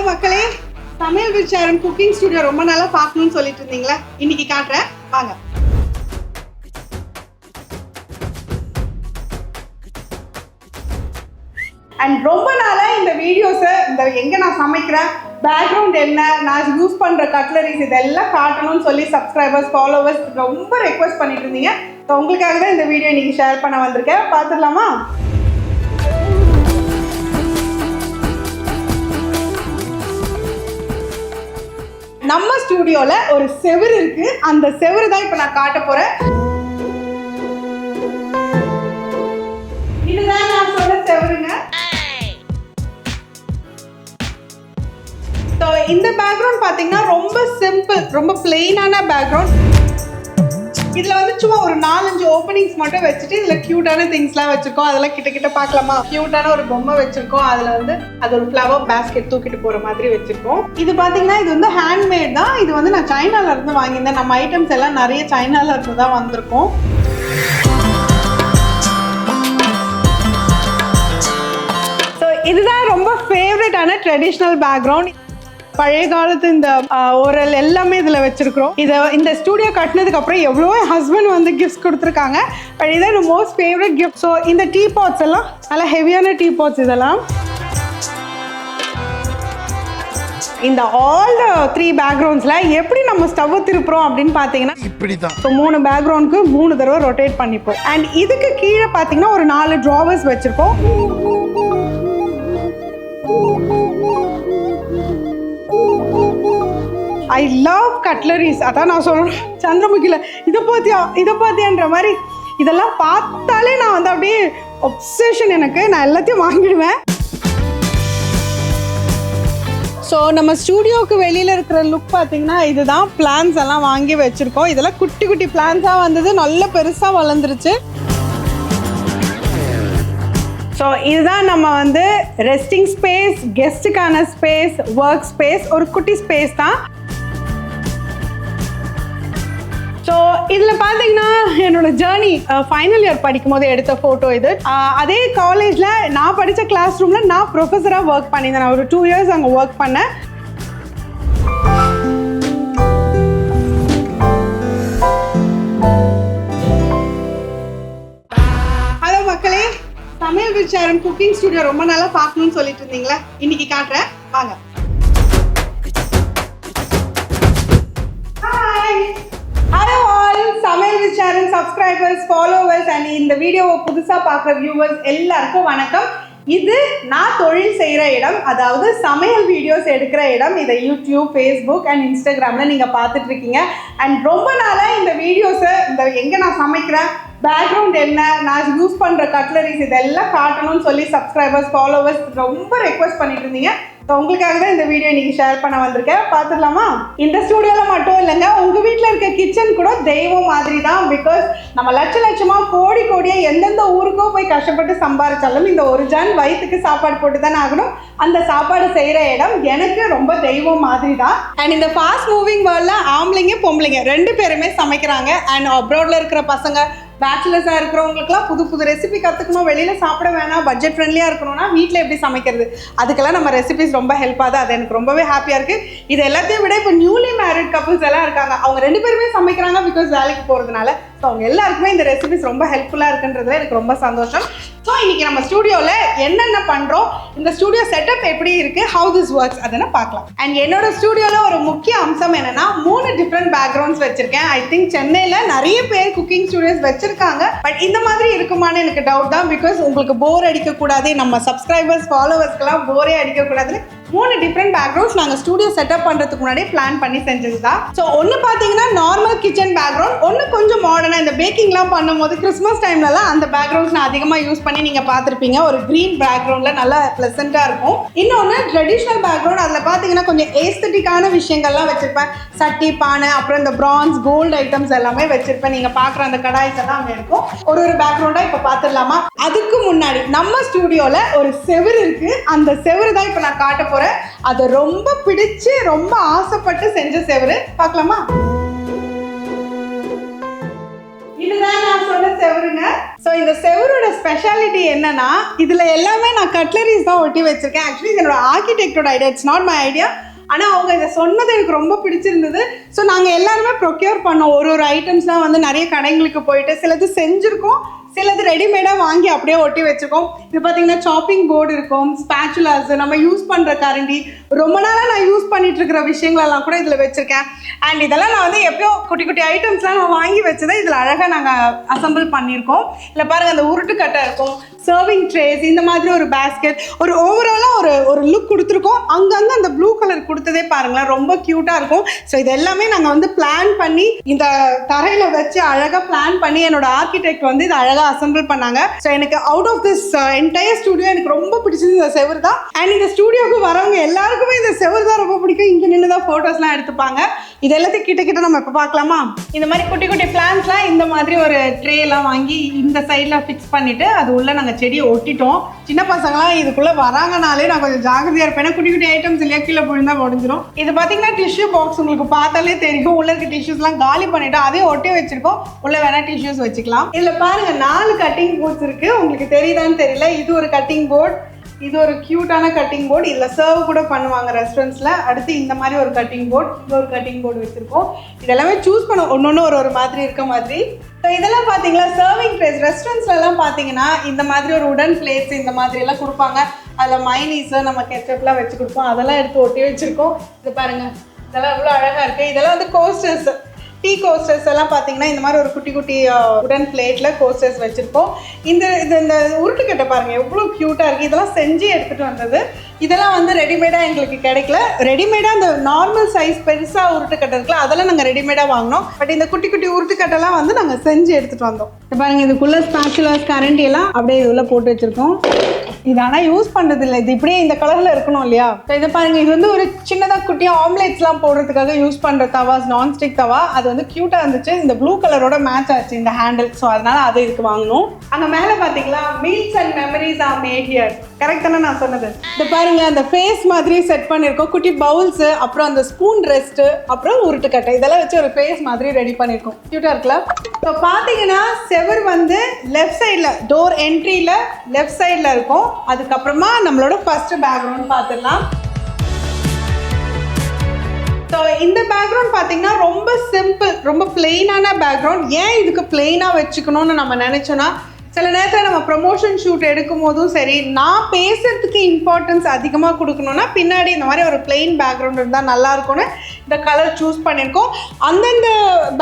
மக்களே, சமையல் with Sharon cooking studio ரொம்ப நாளா பார்க்கணும்னு சொல்லிட்டு இருந்தீங்களா? இன்னைக்கு காட்டுறேன் வாங்க. அண்ட் ரொம்ப நாளா இந்த வீடியோஸை எங்க நான் சமைக்கிறேன், பேக்ரவுண்ட் என்ன, நான் யூஸ் பண்ற கட்லரிஸ் இதெல்லாம் காட்டணும்னு சொல்லி சப்ஸ்கிரைபர்ஸ் ஃபாலோவர்ஸ் ரொம்ப ரெக்வஸ்ட் பண்ணிட்டு இருந்தீங்க. ஸோ உங்களுக்காக தான் இந்த வீடியோ இன்னைக்கு ஷேர் பண்ண வந்திருக்கேன். பார்த்துடலாமா? நம்ம ஸ்டுடியோல ஒரு செவுரு இருக்கு. அந்த செவுரு தான் இப்ப நான் காட்ட போறேன். இதுதான் நான் சொன்ன செவுருங்க. ஸோ இந்த பேக்ரவுண்ட் பாத்தீங்கன்னா ரொம்ப சிம்பிள், ரொம்ப பிளெயினான பேக்ரவுண்ட். இதுல வந்து சும்மா ஒரு 4-5 ஓப்பனிங்ஸ் மட்டும் வச்சுட்டு இதுல கியூட்டான திங்ஸ்லாம் வச்சிருக்கோம். அதெல்லாம் கிட்ட பார்க்கலாமா? கியூட்டான ஒரு பொம்மை வச்சிருக்கோம். அதுல வந்து அது ஒரு ஃப்ளவர் பேஸ்கெட் தூக்கிட்டு போற மாதிரி வச்சிருக்கோம். இது பாத்தீங்கன்னா இது வந்து ஹேண்ட்மேட் தான். இது வந்து நான் சைனால இருந்து வாங்கியிருந்தேன். நம்ம ஐட்டம்ஸ் எல்லாம் நிறைய சைனால இருந்து தான் வந்திருக்கோம். ஸோ இதுதான் ரொம்ப ஃபேவரட்டான ட்ரெடிஷ்னல் பேக்ரவுண்ட். பழைய காலத்து இந்த ஓரல் எல்லாமே இதில் வச்சிருக்கிறோம். இந்த ஸ்டூடியோ கட்டினதுக்கு அப்புறம் எவ்வளோ ஹஸ்பண்ட் வந்து கிஃப்ட்ஸ் கொடுத்துருக்காங்க. பட் இதான் என்னோட மோஸ்ட் ஃபேவரட் கிஃப்ட். ஸோ இந்த டீ பாட்ஸ் எல்லாம் நல்லா ஹெவியான டீ பாட்ஸ். இதெல்லாம் இந்த ஆல் 3 பேக்ரவுண்ட்ஸ்ல எப்படி நம்ம ஸ்டவ் திருப்புறோம் அப்படின்னு பார்த்தீங்கன்னா இப்படிதான். ஸோ 3 பேக்ரவுண்டுக்கு 3 தடவை ரொட்டேட் பண்ணிப்போம். அண்ட் இதுக்கு கீழே பார்த்தீங்கன்னா ஒரு 4 ட்ராவர்ஸ் வச்சிருக்கோம். I love cutleries. அதான் நான் சொல்றேன், சந்திரமுகில இதை பார்த்தியான்ற மாதிரி இதெல்லாம் பார்த்தாலே நான் வந்து அப்படியே ஒப்சஷன் எனக்கு. நான் எல்லாத்தையும் வாங்கிடுவேன். ஸோ நம்ம ஸ்டூடியோவுக்கு வெளியில் இருக்கிற லுக் பார்த்தீங்கன்னா இதுதான். பிளான்ஸ் எல்லாம் வாங்கி வச்சுருக்கோம். இதெல்லாம் குட்டி குட்டி பிளான்ஸாக வந்தது, நல்ல பெருசாக வளர்ந்துருச்சு. ஸோ இதுதான் நம்ம வந்து ரெஸ்டிங் ஸ்பேஸ், கெஸ்ட்டுக்கான ஸ்பேஸ், ஒர்க் ஸ்பேஸ், ஒரு குட்டி ஸ்பேஸ் தான். ஸோ இதில் பார்த்தீங்கன்னா என்னோட ஜேர்னி ஃபைனல் இயர் படிக்கும் போது எடுத்த ஃபோட்டோ இது. அதே காலேஜில் நான் படித்த கிளாஸ் ரூமில் நான் ப்ரொஃபஸராக ஒர்க் பண்ணியிருந்தேன். நான் ஒரு 2 இயர்ஸ் அங்கே ஒர்க் பண்ணேன். ஹலோ மக்களே, சமையல் வித் ஷாரன் குக்கிங் ஸ்டுடியோ ரொம்ப நாளாக பார்க்கணும்னு சொல்லிட்டு இருந்தீங்களா? இன்னைக்கு காட்டுறேன் வாங்க. சமையல் with Sharon subscribers, followers and இந்த வீடியோவை புதுசாக பார்க்குற வியூவர்ஸ் எல்லாருக்கும் வணக்கம். இது நான் தொழில் செய்கிற இடம், அதாவது சமையல் வீடியோஸ் எடுக்கிற இடம். இதை யூடியூப், ஃபேஸ்புக் அண்ட் இன்ஸ்டாகிராமில் நீங்கள் பார்த்துட்டு இருக்கீங்க. அண்ட் ரொம்ப நாளாக இந்த வீடியோஸை எங்கே நான் சமைக்கிறேன், பேக்ரவுண்ட் என்ன, நான் யூஸ் பண்ணுற கட்லரிஸ் இதெல்லாம் காட்டணும்னு சொல்லி சப்ஸ்கிரைபர்ஸ் ஃபாலோவர்ஸ் ரொம்ப ரெக்வஸ்ட் பண்ணிட்டு இருந்தீங்க. ஸோ உங்களுக்காக தான் இந்த வீடியோ இன்னைக்கு ஷேர் பண்ண வந்திருக்கேன். பார்த்துடலாமா? இந்த ஸ்டூடியோவில் மட்டும் இல்லைங்க, உங்கள் வீட்டில் இருக்க கிச்சன் கூட தெய்வம் மாதிரி தான். பிகாஸ் நம்ம லட்சமாக கோடியாக எந்தெந்த ஊருக்கோ போய் கஷ்டப்பட்டு சம்பாதிச்சாலும் இந்த ஒரு ஜான் வயிற்றுக்கு சாப்பாடு போட்டு தானே ஆகணும். அந்த சாப்பாடு செய்கிற இடம் எனக்கு ரொம்ப தெய்வம் மாதிரி தான். அண்ட் இந்த ஃபாஸ்ட் மூவிங் வேர்ல்டில் ஆம்பளைங்க பொம்பளைங்க 2 பேருமே சமைக்கிறாங்க. அண்ட் அப்ராடில் இருக்கிற பசங்க, பேச்சுலர்ஸாக இருக்கிறவங்களுக்குலாம் புது ரெசிபி கற்றுக்கணும், வெளியில் சாப்பிட வேணாம், பட்ஜெட் ஃப்ரெண்ட்லியாக இருக்கணும்னா வீட்டில் எப்படி சமைக்கிறது, அதுக்கெல்லாம் நம்ம ரெசிபிஸ் ரொம்ப ஹெல்ப் ஆகுது. அது எனக்கு ரொம்பவே ஹாப்பியாக இருக்குது. இது எல்லாத்தையும் விட இப்போ நியூலி மேரிட் கப்புள்ஸ் எல்லாம் இருக்காங்க. அவங்க 2 பேருமே சமைக்கிறாங்க பிகாஸ் வேலைக்கு போகிறதுனால. ஸோ அவங்க எல்லாருக்குமே இந்த ரெசிபிஸ் ரொம்ப ஹெல்ப்ஃபுல்லாக இருக்குன்றதுல எனக்கு ரொம்ப சந்தோஷம். ஸோ இன்றைக்கி நம்ம ஸ்டூடியோவில் என்னென்ன பண்ணுறோம், இந்த ஸ்டூடியோ செட்டப் எப்படி இருக்குது, ஹவு திஸ் ஒர்க்ஸ் அதனை பார்க்கலாம். அண்ட் என்னோட ஸ்டூடியோவில் ஒரு முக்கிய அம்சம் என்னென்னா 3 டிஃப்ரெண்ட் பேக்ரவுண்ட்ஸ் வச்சுருக்கேன். ஐ திங்க் சென்னையில் நிறைய பேர் குக்கிங் ஸ்டூடியோஸ் வச்சுருக்காங்க. பட் இந்த மாதிரி இருக்குமான்னு எனக்கு டவுட் தான். பிகாஸ் உங்களுக்கு போர் அடிக்கக்கூடாது, நம்ம சப்ஸ்கிரைபர்ஸ் ஃபாலோவர்ஸ்க்கெல்லாம் போரே அடிக்கக்கூடாதுன்னு 3 டிஃப்ரெண்ட் பேக்ரவுண்ட்ஸ் நாங்கள் ஸ்டூடியோ செட்டப் பண்ணுறதுக்கு முன்னாடியே பிளான் பண்ணி செஞ்சது தான். ஸோ ஒன்று பார்த்தீங்கன்னா நார்மல் கிச்சன் பேக்ரவுண்ட், ஒன்று கொஞ்சம் மாடர்னாக இந்த பேக்கிங்லாம் பண்ணும்போது கிறிஸ்மஸ் டைம்லலாம் அந்த பேக்ரவுண்ட்ஸ் நான் அதிகமாக யூஸ் பண்ணி நீங்கள் பார்த்துருப்பீங்க. ஒரு க்ரீன் பேக்ரவுண்டில் நல்லா ப்ளசண்ட்டாக இருக்கும். இன்னொன்று ட்ரெடிஷ்னல் பேக்ரவுண்ட், அதில் பார்த்தீங்கன்னா கொஞ்சம் ஏஸ்தட்டிக்கான விஷயங்கள்லாம் வச்சுருப்பேன். சட்டி, பானை, அப்புறம் இந்த பிரான்ஸ், கோல்டு ஐட்டம்ஸ் எல்லாமே வச்சுருப்பேன். நீங்கள் பார்க்குற அந்த கடாய்ஸ் எல்லாம் அங்கே இருக்கும். ஒரு பேக்ரவுண்டாக இப்போ பார்த்துடலாமா? அதுக்கு முன்னாடி நம்ம ஸ்டூடியோவில் ஒரு செவுரு இருக்குது. அந்த செவுரு தான் இப்போ நான் காட்ட போகிறேன். அதை ரொம்ப பிடிச்சு ரொம்ப ஆசைப்பட்டு செஞ்ச செவுரு. பார்க்கலாமா? இதுதான் நான் சொன்ன செவுருங்க. ஸோ இந்த செவரோட ஸ்பெஷாலிட்டி என்னன்னா இதில் எல்லாமே நான் கட்லரிஸ் தான் ஒட்டி வச்சிருக்கேன். ஆக்சுவலி இது என்னோட ஆர்கிடெக்டோட idea, it's not my idea. ஆனால் அவங்க இதை சொன்னது எனக்கு ரொம்ப பிடிச்சிருந்தது. ஸோ நாங்கள் எல்லாருமே ப்ரொக்யூர் பண்ணோம். ஒரு ஐட்டம்ஸ்லாம் வந்து நிறைய கடைங்களுக்கு போயிட்டு சிலது செஞ்சுருக்கோம், சிலது ரெடிமேடாக வாங்கி அப்படியே ஒட்டி வச்சுருக்கோம். இது பார்த்தீங்கன்னா சாப்பிங் போர்டு இருக்கும், ஸ்பேச்சுலாஸ், நம்ம யூஸ் பண்ணுற கரண்டி, ரொம்ப நாளாக நான் யூஸ் பண்ணிட்டு இருக்கிற விஷயங்களெல்லாம் கூட இதில் வச்சுருக்கேன். அண்ட் இதெல்லாம் நான் வந்து எப்பயோ குட்டி குட்டி ஐட்டம்ஸ்லாம் நான் வாங்கி வச்சதை இதில் அழகாக நாங்கள் அசம்பிள் பண்ணியிருக்கோம். இல்லை பாருங்கள், அந்த உருட்டுக்கட்டை இருக்கும், சர்விங் ட்ரேஸ், இந்த மாதிரி ஒரு பேஸ்கெட், ஒரு ஓவராலாக ஒரு லுக் கொடுத்துருக்கோம். அங்கங்கே அந்த ப்ளூ கலர் கொடுத்ததே பாருங்களேன், ரொம்ப க்யூட்டாக இருக்கும். ஸோ இது எல்லாமே நாங்கள் வந்து பிளான் பண்ணி இந்த தரையில் வச்சு அழகாக பிளான் பண்ணி என்னோட ஆர்கிடெக்ட் வந்து இது அழகாக அசம்பிள் பண்ணாங்க. ஸோ எனக்கு out of this entire studio எனக்கு ரொம்ப பிடிச்சது இந்த செவர் தான். அண்ட் இந்த ஸ்டுடியோக்கு வரவங்க எல்லாருக்குமே இந்த செவர் தான் ரொம்ப பிடிக்கும். இங்கே நின்று தான் ஃபோட்டோஸ்லாம் எடுத்துப்பாங்க. இது எல்லாத்தையும் கிட்ட நம்ம இப்போ பார்க்கலாமா? இந்த மாதிரி குட்டி குட்டி பிளான்ஸ்லாம் இந்த மாதிரி ஒரு ட்ரேலாம் வாங்கி இந்த சைடில் ஃபிக்ஸ் பண்ணிவிட்டு அது உள்ள நாங்கள் செடியை ஒட்டிட்டோம். சின்ன பசங்களாம் இதுக்குள்ளே வராங்கனாலே நான் கொஞ்சம் ஜாகிரதையாக இருப்பேன். ஏன்னா குட்டி குட்டி ஐட்டம்ஸ் இல்லையா, கீழே போயிருந்தா முடிஞ்சிடும். இது பார்த்தீங்கன்னா டிஷ்யூ பாக்ஸ், உங்களுக்கு பார்த்தாலே தெரியும். உள்ள இருக்க டிஷ்யூஸ்லாம் காலி பண்ணிவிட்டு அதையும் ஒட்டி வச்சிருக்கோம். உள்ள வேணா டிஷ்யூஸ் வச்சுக்கலாம். இதில் பாருங்க 4 கட்டிங் போர்ட்ஸ் இருக்குது. உங்களுக்கு தெரியுதான்னு தெரியல. இது ஒரு கட்டிங் போர்ட், இது ஒரு க்யூட்டான கட்டிங் போர்டு, இதில் சர்வ் கூட பண்ணுவாங்க ரெஸ்டாரண்ட்ஸில். அடுத்து இந்த மாதிரி ஒரு கட்டிங் போர்டு, இது ஒரு கட்டிங் போர்டு வச்சுருக்கோம். இதெல்லாமே சூஸ் பண்ண ஒன்று ஒரு மாதிரி இருக்க மாதிரி. ஸோ இதெல்லாம் பார்த்தீங்களா சர்விங் ட்ரேஸ். ரெஸ்டாரண்ட்ஸ்லாம் பார்த்தீங்கன்னா இந்த மாதிரி ஒரு உடன் பிளேட்ஸ் இந்த மாதிரி எல்லாம் கொடுப்பாங்க. அதில் மைனீஸு நம்ம கெச்சப்லாம் வச்சு கொடுப்போம். அதெல்லாம் எடுத்து ஒட்டி வச்சுருக்கோம். இது பாருங்கள், இதெல்லாம் எவ்வளோ அழகாக இருக்குது. இதெல்லாம் வந்து கோஸ்டர்ஸ், டீ கோஸ்டர்ஸ் எல்லாம் பார்த்தீங்கன்னா இந்த மாதிரி ஒரு குட்டி குட்டி உடன் பிளேட்டில் கோஸ்டர்ஸ் வச்சுருக்கோம். இந்த உருட்டுக்கட்டை பாருங்கள் எவ்வளோ க்யூட்டாக இருக்குது. இதெல்லாம் செஞ்சு எடுத்துகிட்டு வந்தது. இதெல்லாம் வந்து ரெடிமேடாக எங்களுக்கு கிடைக்கல. ரெடிமேடாக அந்த நார்மல் சைஸ் பெருசாக உருட்டுக்கட்டை இருக்குல்ல, அதெல்லாம் நாங்கள் ரெடிமேடாக வாங்கினோம். பட் இந்த குட்டி குட்டி உருட்டுக்கட்டைலாம் வந்து நாங்கள் செஞ்சு எடுத்துகிட்டு வந்தோம். பாருங்கள், இதுக்குள்ளே ஸ்பேச்சுலாஸ் கரண்டி எல்லாம் அப்படியே இதுள்ள போட்டு வச்சுருக்கோம். இது ஆனால் யூஸ் பண்ணுறது இல்லை, இது இப்படியே இந்த கலரில் இருக்கணும் இல்லையா. ஸோ இதை பாருங்கள், இது வந்து ஒரு சின்னதாக குட்டியாக ஆம்லேட்ஸ்லாம் போடுறதுக்காக யூஸ் பண்ணுற தவாஸ், நான்ஸ்டிக் தவா. அது வந்து க்யூட்டாக இருந்துச்சு. இந்த ப்ளூ கலரோட மேட்ச் ஆச்சு இந்த ஹேண்டில். ஸோ அதனால் அதை இதுக்கு வாங்கணும். அங்கே மேலே பார்த்தீங்களா, meals and memories are mat here. Correct தானே நான் சொன்னது? இந்த பாருங்க, அந்த ஃபேஸ் மாதிரி செட் பண்ணியிருக்கோம். குட்டி பவுல்ஸு, அப்புறம் அந்த ஸ்பூன் ரெஸ்ட்டு, அப்புறம் உருட்டுக்கட்டை, இதெல்லாம் வச்சு ஒரு ஃபேஸ் மாதிரி ரெடி பண்ணியிருக்கோம். க்யூட்டாக இருக்குல்ல? ஸோ பார்த்தீங்கன்னா செவர் வந்து லெஃப்ட் சைடில், டோர் என்ட்ரியில் லெஃப்ட் சைடில் இருக்கும். அதுக்கப்புறமா நம்மளோட ஃபர்ஸ்ட் பேக்ரவுண்ட் பார்த்துடலாம். ஸோ இந்த பேக்ரவுண்ட் பார்த்தீங்கன்னா ரொம்ப சிம்பிள், ரொம்ப பிளெயினான பேக்ரவுண்ட். ஏன் இதுக்கு பிளெயினாக வச்சுக்கணும்னு நம்ம நினச்சோன்னா, சில நேரத்தில் நம்ம ப்ரமோஷன் ஷூட் எடுக்கும் போதும் சரி, நான் பேசுறதுக்கு இம்பார்ட்டன்ஸ் அதிகமாக கொடுக்கணும்னா பின்னாடி இந்த மாதிரி ஒரு பிளெயின் பேக்ரவுண்ட் இருந்தால் நல்லா இருக்கும்னு இந்த கலர் சூஸ் பண்ணியிருக்கோம். அந்தந்த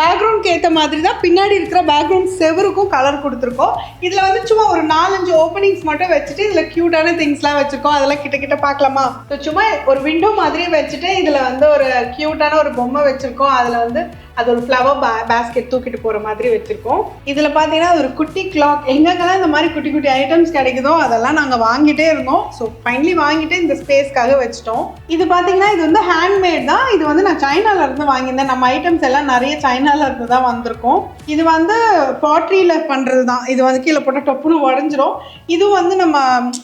பேக்ரவுண்ட்க்கு ஏற்ற மாதிரி தான் பின்னாடி இருக்கிற பேக்ரவுண்ட் செவருக்கும் கலர் கொடுத்துருக்கோம். இதில் வந்து சும்மா ஒரு 4-5 ஓப்பனிங்ஸ் மட்டும் வச்சுட்டு இதில் க்யூட்டான திங்ஸ்லாம் வச்சுருக்கோம். அதெல்லாம் கிட்ட பார்க்கலாமா? ஸோ சும்மா ஒரு விண்டோ மாதிரி வச்சுட்டு இதில் வந்து ஒரு க்யூட்டான ஒரு பொம்மை வச்சுருக்கோம். அதில் வந்து அது ஒரு ஃப்ளவர் பேஸ்கெட் தூக்கிட்டு போகிற மாதிரி வச்சுருக்கோம். இதில் பார்த்தீங்கன்னா ஒரு குட்டி கிளாக், எங்கெங்கெல்லாம் இந்த மாதிரி குட்டி குட்டி ஐட்டம்ஸ் கிடைக்குதோ அதெல்லாம் நாங்கள் வாங்கிட்டே இருந்தோம். ஸோ ஃபைனலி வாங்கிட்டு இந்த ஸ்பேஸ்க்காக வச்சுட்டோம். இது பார்த்தீங்கன்னா இது வந்து ஹேண்ட்மேட் தான். இது வந்து நான் சைனாலேருந்து வாங்கியிருந்தேன். நம்ம ஐட்டம்ஸ் எல்லாம் நிறைய சைனாலேருந்து தான் வந்திருக்கோம். இது வந்து பாட்ரியில் பண்ணுறது தான். இது வந்து கீழே போட்டால் டொப்புன்னு உடஞ்சிரும். இது வந்து நம்ம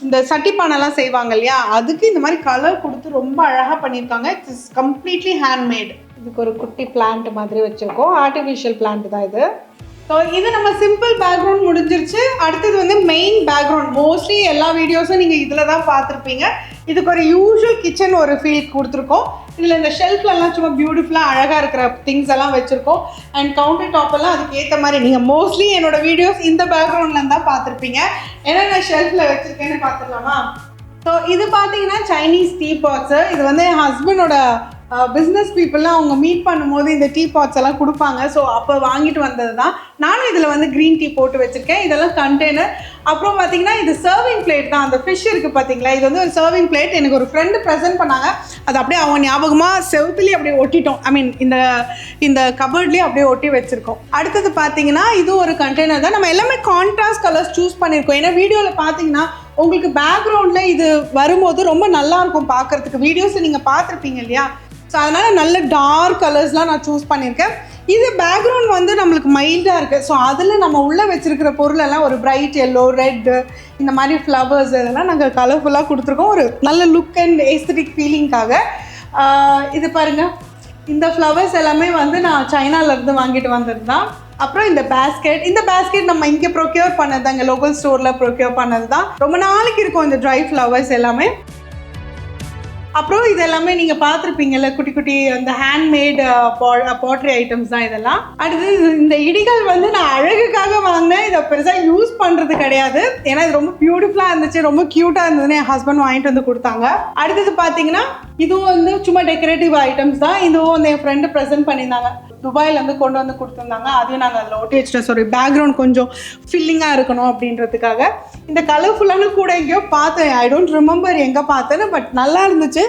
இந்த சட்டிப்பானெல்லாம் செய்வாங்க இல்லையா, அதுக்கு இந்த மாதிரி கலர் கொடுத்து ரொம்ப அழகாக பண்ணியிருக்காங்க. It's completely handmade. இதுக்கு ஒரு குட்டி பிளான்ட் மாதிரி வச்சுருக்கோம். ஆர்டிஃபிஷியல் பிளான்ட் தான் இது. ஸோ இது நம்ம சிம்பிள் பேக்ரவுண்ட் முடிஞ்சிருச்சு. அடுத்தது வந்து மெயின் பேக்ரவுண்ட். மோஸ்ட்லி எல்லா வீடியோஸும் நீங்கள் இதில் தான் பார்த்துருப்பீங்க. இதுக்கு ஒரு யூஷுவல் கிச்சன் ஒரு ஃபீல் கொடுத்துருக்கோம். இதில் இந்த ஷெல்ஃப்லலாம் சும்மா பியூட்டிஃபுல்லாக அழகாக இருக்கிற திங்ஸ் எல்லாம் வச்சுருக்கோம். அண்ட் கவுண்டர் டாப்பெல்லாம் அதுக்கு ஏற்ற மாதிரி நீங்கள் மோஸ்ட்லி என்னோட வீடியோஸ் இந்த பேக்ரவுண்ட்லேருந்து தான் பார்த்துருப்பீங்க. ஏன்னா நான் ஷெல்ஃபில் வச்சுருக்கேன்னு பார்த்துக்கலாமா? ஸோ இது பார்த்தீங்கன்னா சைனீஸ் டீ பாட்ஸு. இது வந்து என் ஹஸ்பண்டோட பிஸ்னஸ் பீப்புளெலாம் அவங்க மீட் பண்ணும்போது இந்த டீ பாட்ஸ் எல்லாம் கொடுப்பாங்க. ஸோ அப்போ வாங்கிட்டு வந்தது தான். நானும் இதில் வந்து க்ரீன் டீ போட்டு வச்சுருக்கேன். இதெல்லாம் கண்டெய்னர். அப்புறம் பார்த்தீங்கன்னா இது சர்விங் பிளேட் தான். அந்த ஃபிஷ் இருக்குது பார்த்தீங்களா, இது வந்து ஒரு சர்விங் பிளேட். எனக்கு ஒரு ஃப்ரெண்டு ப்ரெசென்ட் பண்ணாங்க. அது அப்படியே அவங்க ஞாபகமாக செவுத்துலேயே அப்படியே ஒட்டிட்டோம். ஐ மீன் இந்த கபர்ட்லேயே அப்படியே ஒட்டி வச்சுருக்கோம். அடுத்தது பார்த்தீங்கன்னா இது ஒரு கண்டெய்னர் தான். நம்ம எல்லாமே கான்ட்ராஸ்ட் கலர்ஸ் சூஸ் பண்ணியிருக்கோம். ஏன்னா வீடியோவில் பார்த்தீங்கன்னா உங்களுக்கு பேக்ரவுண்டில் இது வரும்போது ரொம்ப நல்லாயிருக்கும் பார்க்குறதுக்கு. வீடியோஸை நீங்கள் பார்த்துருப்பீங்க இல்லையா, ஸோ அதனால் நல்ல டார்க் கலர்ஸ்லாம் நான் சூஸ் பண்ணியிருக்கேன். இது பேக்ரவுண்ட் வந்து நம்மளுக்கு மைல்டாக இருக்குது. ஸோ அதில் நம்ம உள்ளே வச்சுருக்கிற பொருளெல்லாம் ஒரு பிரைட் எல்லோ, ரெட்டு, இந்த மாதிரி ஃப்ளவர்ஸ் இதெல்லாம் நாங்கள் கலர்ஃபுல்லாக கொடுத்துருக்கோம். ஒரு நல்ல லுக் அண்ட் ஏஸ்தட்டிக் ஃபீலிங்காக. இது பாருங்கள், இந்த ஃப்ளவர்ஸ் எல்லாமே வந்து நான் சைனாலேருந்து வாங்கிட்டு வந்தது தான். அப்புறம் இந்த பேஸ்கெட் நம்ம இங்கே ப்ரொக்யூர் பண்ணது அங்கே லோக்கல் ஸ்டோரில் ப்ரொக்யூர் பண்ணது தான். ரொம்ப நாளைக்கு இருக்கும் இந்த ட்ரை ஃப்ளவர்ஸ் எல்லாமே. அப்புறம் இது எல்லாமே நீங்கள் பார்த்துருப்பீங்கல்ல, குட்டி குட்டி அந்த ஹேண்ட்மேட் பாட்ரி ஐட்டம்ஸ் தான் இதெல்லாம். அடுத்தது இந்த இடிகள் வந்து நான் அழகுக்காக வாங்கினேன், இதை பெருசாக யூஸ் பண்ணுறது கிடையாது. ஏன்னா இது ரொம்ப பியூட்டிஃபுல்லாக இருந்துச்சு, ரொம்ப க்யூட்டாக இருந்ததுன்னு என் ஹஸ்பண்ட் வாங்கிட்டு வந்து கொடுத்தாங்க. அடுத்தது பார்த்தீங்கன்னா இதுவும் வந்து சும்மா டெக்கரேட்டிவ் ஐட்டம்ஸ் தான். இதுவும் வந்து என் ஃப்ரெண்டு ப்ரெசென்ட் பண்ணியிருந்தாங்க, துபாயிலேருந்து கொண்டு வந்து கொடுத்துருந்தாங்க. அதையும் நாங்கள் அதில் ஒட்டி வச்சுட்டோம். சாரி, பேக்ரவுண்ட் கொஞ்சம் ஃபில்லிங்காக இருக்கணும் அப்படின்றதுக்காக. இந்த கலர்ஃபுல்லான கூட எங்கேயோ பார்த்தேன், ஐ டோன்ட் ரிமெம்பர் எங்கே பார்த்தேன்னு, பட் நல்லா இருந்துச்சு.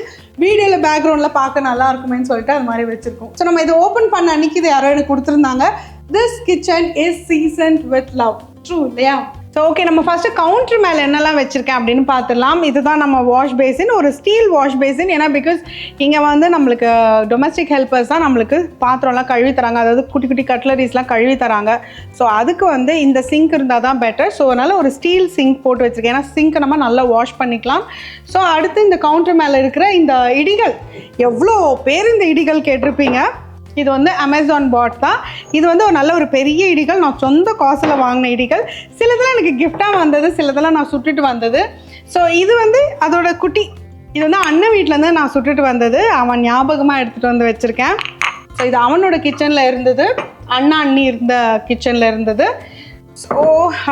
வீடியோவில் பேக்ரவுண்டில் பார்க்க நல்லா இருக்குமேன்னு சொல்லிட்டு அது மாதிரி வச்சுருக்கோம். ஸோ நம்ம இதை ஓப்பன் பண்ண அன்றைக்கி இது யாரோ எனக்கு கொடுத்துருந்தாங்க. This kitchen is seasoned with love. True இல்லையா? ஸோ ஓகே, நம்ம ஃபஸ்ட்டு கவுண்டர் மேலே என்னெல்லாம் வச்சுருக்கேன் அப்படின்னு பார்த்துடலாம். இதுதான் நம்ம வாஷ் பேசின், ஒரு ஸ்டீல் வாஷ் பேசின். ஏன்னா பிகாஸ் இங்கே வந்து நம்மளுக்கு டொமஸ்டிக் ஹெல்ப்பர்ஸ் தான் நம்மளுக்கு பாத்திரம்லாம் கழுவி தராங்க, அதாவது குட்டி குட்டி கட்லரிஸ்லாம் கழுவி தராங்க. ஸோ அதுக்கு வந்து இந்த சிங்க் இருந்தால் தான் பெட்டர். ஸோ அதனால் ஒரு ஸ்டீல் சிங்க் போட்டு வச்சுருக்கேன், ஏன்னா சிங்க்கை நம்ம நல்லா வாஷ் பண்ணிக்கலாம். ஸோ அடுத்து இந்த கவுண்டர் மேலே இருக்கிற இந்த இடிகள், எவ்வளோ பேர் இந்த இடிகள் கேட்டிருப்பீங்க. இது வந்து அமேசான் பாட் தான். இது வந்து ஒரு நல்ல ஒரு பெரிய இடிகள், நான் சொந்த காசில் வாங்கின இடிகள். சிலதெல்லாம் எனக்கு கிஃப்டாக வந்தது, சிலதெல்லாம் நான் சுட்டுட்டு வந்தது. ஸோ இது வந்து அதோட குட்டி, இது வந்து அண்ணன் வீட்டிலேருந்து நான் சுட்டுட்டு வந்தது, அவன் ஞாபகமாக எடுத்துகிட்டு வந்து வச்சுருக்கேன். ஸோ இது அவனோட கிச்சனில் இருந்தது, அண்ணா அண்ணி இருந்த கிச்சனில் இருந்தது. ஸோ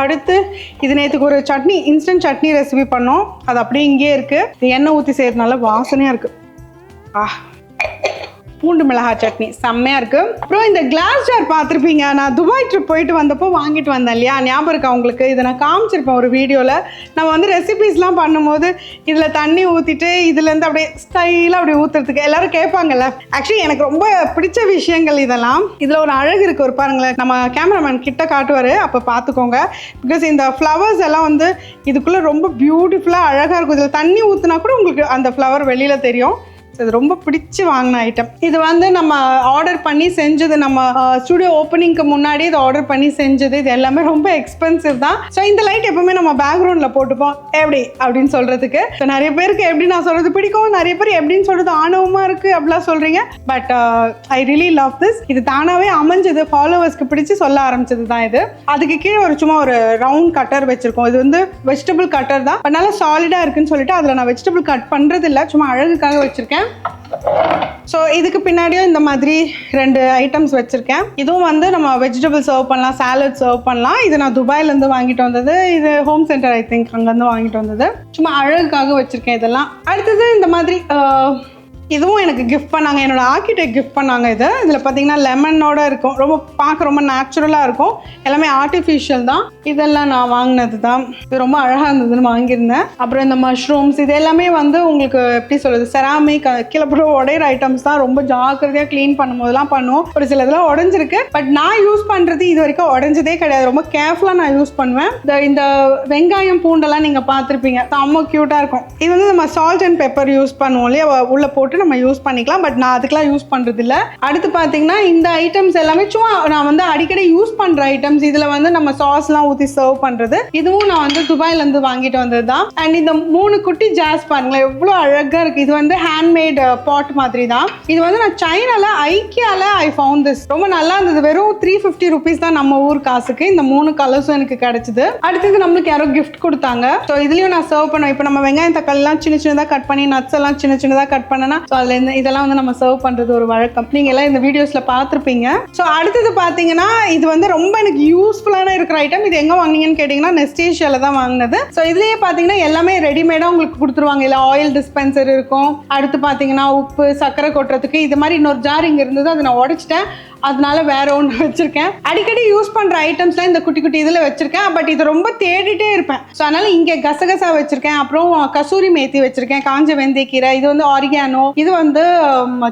அடுத்து இது நேற்றுக்கு ஒரு சட்னி, இன்ஸ்டன்ட் சட்னி ரெசிபி பண்ணோம், அது அப்படியே இங்கேயே இருக்குது. எண்ணெய் ஊற்றி செய்யறதுனால வாசனையாக இருக்குது. பூண்டு மிளகாய் சட்னி செம்மையாக இருக்குது. அப்புறம் இந்த கிளாஸ் ஜார் பார்த்துருப்பீங்க, நான் துபாய் ட்ரிப் போயிட்டு வந்தப்போ வாங்கிட்டு வந்தேன் இல்லையா, ஞாபகம் இருக்கா உங்களுக்கு? இதை நான் காமிச்சிருப்பேன் ஒரு வீடியோவில். நம்ம வந்து ரெசிபீஸ்லாம் பண்ணும்போது இதில் தண்ணி ஊற்றிட்டு இதுலேருந்து அப்படியே ஸ்டைலாக அப்படி ஊற்றுறதுக்கு எல்லோரும் கேட்பாங்கல்ல. ஆக்சுவலி எனக்கு ரொம்ப பிடிச்ச விஷயங்கள் இதெல்லாம். இதில் ஒரு அழகு இருக்குது, ஒரு பாருங்களேன், நம்ம கேமராமேன் கிட்ட காட்டுவார், அப்போ பார்த்துக்கோங்க. பிகாஸ் இந்த ஃப்ளவர்ஸ் எல்லாம் வந்து இதுக்குள்ளே ரொம்ப பியூட்டிஃபுல்லாக அழகாக இருக்கும். இதில் தண்ணி ஊற்றினா கூட உங்களுக்கு அந்த ஃப்ளவர் வெளியில் தெரியும். ஸோ இது ரொம்ப பிடிச்சி வாங்கின ஐட்டம். இது வந்து நம்ம ஆர்டர் பண்ணி செஞ்சது, நம்ம ஸ்டுடியோ ஓப்பனிங்க்கு முன்னாடி இதை ஆர்டர் பண்ணி செஞ்சது. இது எல்லாமே ரொம்ப எக்ஸ்பென்சிவ் தான். ஸோ இந்த லைட் எப்பவுமே நம்ம பேக்ரவுண்டில் போட்டுப்போம், எப்படி அப்படின்னு சொல்கிறதுக்கு. ஸோ நிறைய பேருக்கு எப்படி நான் சொல்கிறது பிடிக்கும், நிறைய பேர் எப்படின்னு சொல்கிறது ஆணவமாக இருக்குது அப்படிலாம் சொல்கிறீங்க. But I really love this. இது தானாகவே அமைஞ்சது, ஃபாலோவர்ஸ்க்கு பிடிச்சி சொல்ல ஆரம்பிச்சது தான் இது. அதுக்கு கீழே ஒரு சும்மா ஒரு ரவுண்ட் கட்டர் வச்சுருக்கோம். இது வந்து வெஜிடபிள் கட்டர் தான், பட் நல்லா சாலிடாக இருக்குன்னு சொல்லிட்டு அதில் நான் வெஜிடபிள் கட் பண்ணுறது இல்லை, சும்மா அழகுக்காக வச்சுருக்கேன். ஸோ இதுக்கு பின்னாடியும் இந்த மாதிரி 2 ஐட்டம்ஸ் வச்சுருக்கேன். இதுவும் வந்து நம்ம வெஜிடபிள் சர்வ் பண்ணலாம், சாலட் சர்வ் பண்ணலாம். இது நான் துபாயிலேருந்து வாங்கிட்டு வந்தது, இது ஹோம் சென்டர் ஐ திங்க் அங்கேருந்து வாங்கிட்டு வந்தது. சும்மா அழகுக்காக வச்சுருக்கேன் இதெல்லாம். அடுத்தது இந்த மாதிரி இதுவும் எனக்கு கிஃப்ட் பண்ணாங்க, என்னோட ஆர்கிடெக்ட் கிஃப்ட் பண்ணாங்க. இதில் பார்த்தீங்கன்னா லெமனோட இருக்கும், ரொம்ப பார்க்க ரொம்ப நேச்சுரலாக இருக்கும், எல்லாமே ஆர்டிஃபிஷியல் தான். இதெல்லாம் நான் வாங்கினது தான், இது ரொம்ப அழகாக இருந்ததுன்னு வாங்கியிருந்தேன். அப்புறம் இந்த மஷ்ரூம்ஸ், இது எல்லாமே வந்து உங்களுக்கு எப்படி சொல்கிறது, செராமிக் கீழே போட்டு உடையிற ஐட்டம்ஸ் தான். ரொம்ப ஜாக்கிரதையாக க்ளீன் பண்ணும்போதெல்லாம் பண்ணுவோம், ஒரு சில இதெல்லாம் உடஞ்சிருக்கு. பட் நான் யூஸ் பண்ணுறது இது வரைக்கும் உடஞ்சதே கிடையாது, ரொம்ப கேர்ஃபுல்லாக நான் யூஸ் பண்ணுவேன். இந்த வெங்காயம் பூண்டெல்லாம் நீங்கள் பார்த்துருப்பீங்க, செம்ம க்யூட்டாக இருக்கும். இது வந்து நம்ம சால்ட் அண்ட் பெப்பர் யூஸ் பண்ணுவோம் இல்லையா, உள்ளே போட்டு நம்ம யூஸ் பண்ணிக்கலாம். பட் நான் அதுக்கெல்லாம் யூஸ் பண்ணுறது இல்லை. அடுத்து பார்த்தீங்கன்னா இந்த ஐட்டம்ஸ் எல்லாமே சும்மா நான் வந்து அடிக்கடி யூஸ் பண்ணுற ஐட்டம்ஸ். இதில் வந்து நம்ம சாஸ்லாம் ஊற்றி சர்வ் பண்ணுறது. இதுவும் நான் வந்து துபாயிலேருந்து வாங்கிட்டு வந்தது தான். அண்ட் இந்த 3 குட்டி ஜாஸ் பாருங்களேன், எவ்வளோ அழகாக இருக்குது. இது வந்து ஹேண்ட்மேட் பாட் மாதிரி தான். இது வந்து நான் சைனால ஐக்கியால ஐ ஃபவுண்ட் திஸ், ரொம்ப நல்லா இருந்தது. வெறும் 350 rupees தான் நம்ம ஊர் காசுக்கு. இந்த 3 கலர்ஸும் எனக்கு கிடைச்சிது. அடுத்தது நம்மளுக்கு யாரோ கிஃப்ட் கொடுத்தாங்க. ஸோ இதுலேயும் நான் சர்வ் பண்ணுவேன். இப்போ நம்ம வெங்காயம் தக்காளிலாம் சின்ன சின்னதாக கட் பண்ணி, நட்ஸ் எல்லாம் சின்ன சின்னதாக கட் பண்ணனா, ஸோ அதில் இதெல்லாம் வந்து நம்ம சர்வ் பண்ணுறது ஒரு வழக்கம். நீங்கள் எல்லாம் இந்த வீடியோஸில் பார்த்துருப்பீங்க. ஸோ அடுத்தது பார்த்தீங்கன்னா இது வந்து ரொம்ப எனக்கு யூஸ்ஃபுல்லான இருக்கிற ஐட்டம். இது எங்கே வாங்கினீங்கன்னு கேட்டிங்கன்னா நெஸ்டேஷியாவில் தான் வாங்கினது. ஸோ இதுலேயே பார்த்தீங்கன்னா எல்லாமே ரெடிமேடாக உங்களுக்கு கொடுத்துருவாங்க. இல்லை ஆயில் டிஸ்பென்சர் இருக்கும். அடுத்து பார்த்தீங்கன்னா உப்பு, சர்க்கரை கொட்டுறதுக்கு இது மாதிரி இன்னொரு ஜார் இங்கே இருந்தது, அதை நான் உடைச்சிட்டேன், அதனால வேற ஒன்று வச்சிருக்கேன். அடிக்கடி யூஸ் பண்ணுற ஐட்டம்ஸ்லாம் இந்த குட்டி குட்டி இதில் வச்சிருக்கேன். பட் இது ரொம்ப தேடிட்டே இருப்பேன். ஸோ அதனால இங்கே கசகசா வச்சிருக்கேன், அப்புறம் கசூரி மேத்தி வச்சிருக்கேன், காஞ்ச வெந்தயக்கீரை, இது வந்து ஆரிகானோ, இது வந்து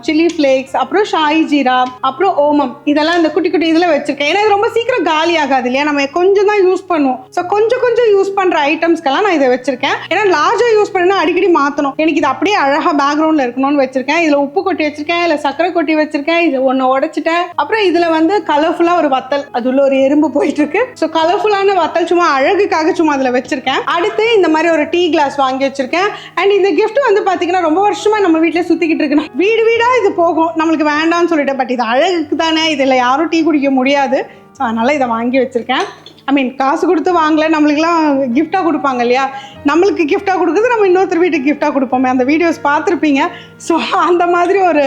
சில்லி ஃப்ளேக்ஸ், அப்புறம் ஷாயி ஜீரா, அப்புறம் ஓமம், இதெல்லாம் இந்த குட்டி குட்டி இதில் வச்சிருக்கேன். ஏன்னா இது ரொம்ப சீக்கிரம் காலி ஆகாது இல்லையா, நம்ம கொஞ்சம் தான் யூஸ் பண்ணுவோம். ஸோ கொஞ்சம் கொஞ்சம் யூஸ் பண்ணுற ஐட்டம்ஸ்க்கெல்லாம் நான் இதை வச்சிருக்கேன். ஏன்னா லார்ஜாக யூஸ் பண்ணா அடிக்கடி மாற்றணும். எனக்கு இது அப்படியே அழகாக பேக்ரவுண்டில் இருக்கணும்னு வச்சிருக்கேன். இதில் உப்பு கொட்டி வச்சிருக்கேன், இல்லை சர்க்கரை கொட்டி வச்சிருக்கேன், இது ஒன்று உடைச்சிட்டேன். அப்புறம் இதுல வந்து கலர்ஃபுல்லா ஒரு வத்தல், அதுல ஒரு எறும்பு போயிட்டு இருக்கு. ஸோ கலர்ஃபுல்லான வத்தல் சும்மா அழகுக்காக சும்மா அதுல வச்சிருக்கேன். அடுத்து இந்த மாதிரி ஒரு டீ கிளாஸ் வாங்கி வச்சிருக்கேன். அண்ட் இந்த கிஃப்ட் வந்து பாத்தீங்கன்னா ரொம்ப வருஷமா நம்ம வீட்டுல சுத்திக்கிட்டு இருக்கு. வீடு வீடா இது போகும், நம்மளுக்கு வேண்டாம்னு சொல்லிட்டு. பட் இது அழகுக்கு தானே, இதுல யாரும் டீ குடிக்க முடியாது. ஸோ அதனால் இதை வாங்கி வச்சுருக்கேன். ஐ மீன் காசு கொடுத்து வாங்கலை, நம்மளுக்குலாம் கிஃப்டாக கொடுப்பாங்க இல்லையா, நம்மளுக்கு கிஃப்டாக கொடுக்குறது நம்ம இன்னொருத்தர் வீட்டுக்கு கிஃப்டாக கொடுப்போமே, அந்த வீடியோஸ் பார்த்துருப்பீங்க. ஸோ அந்த மாதிரி ஒரு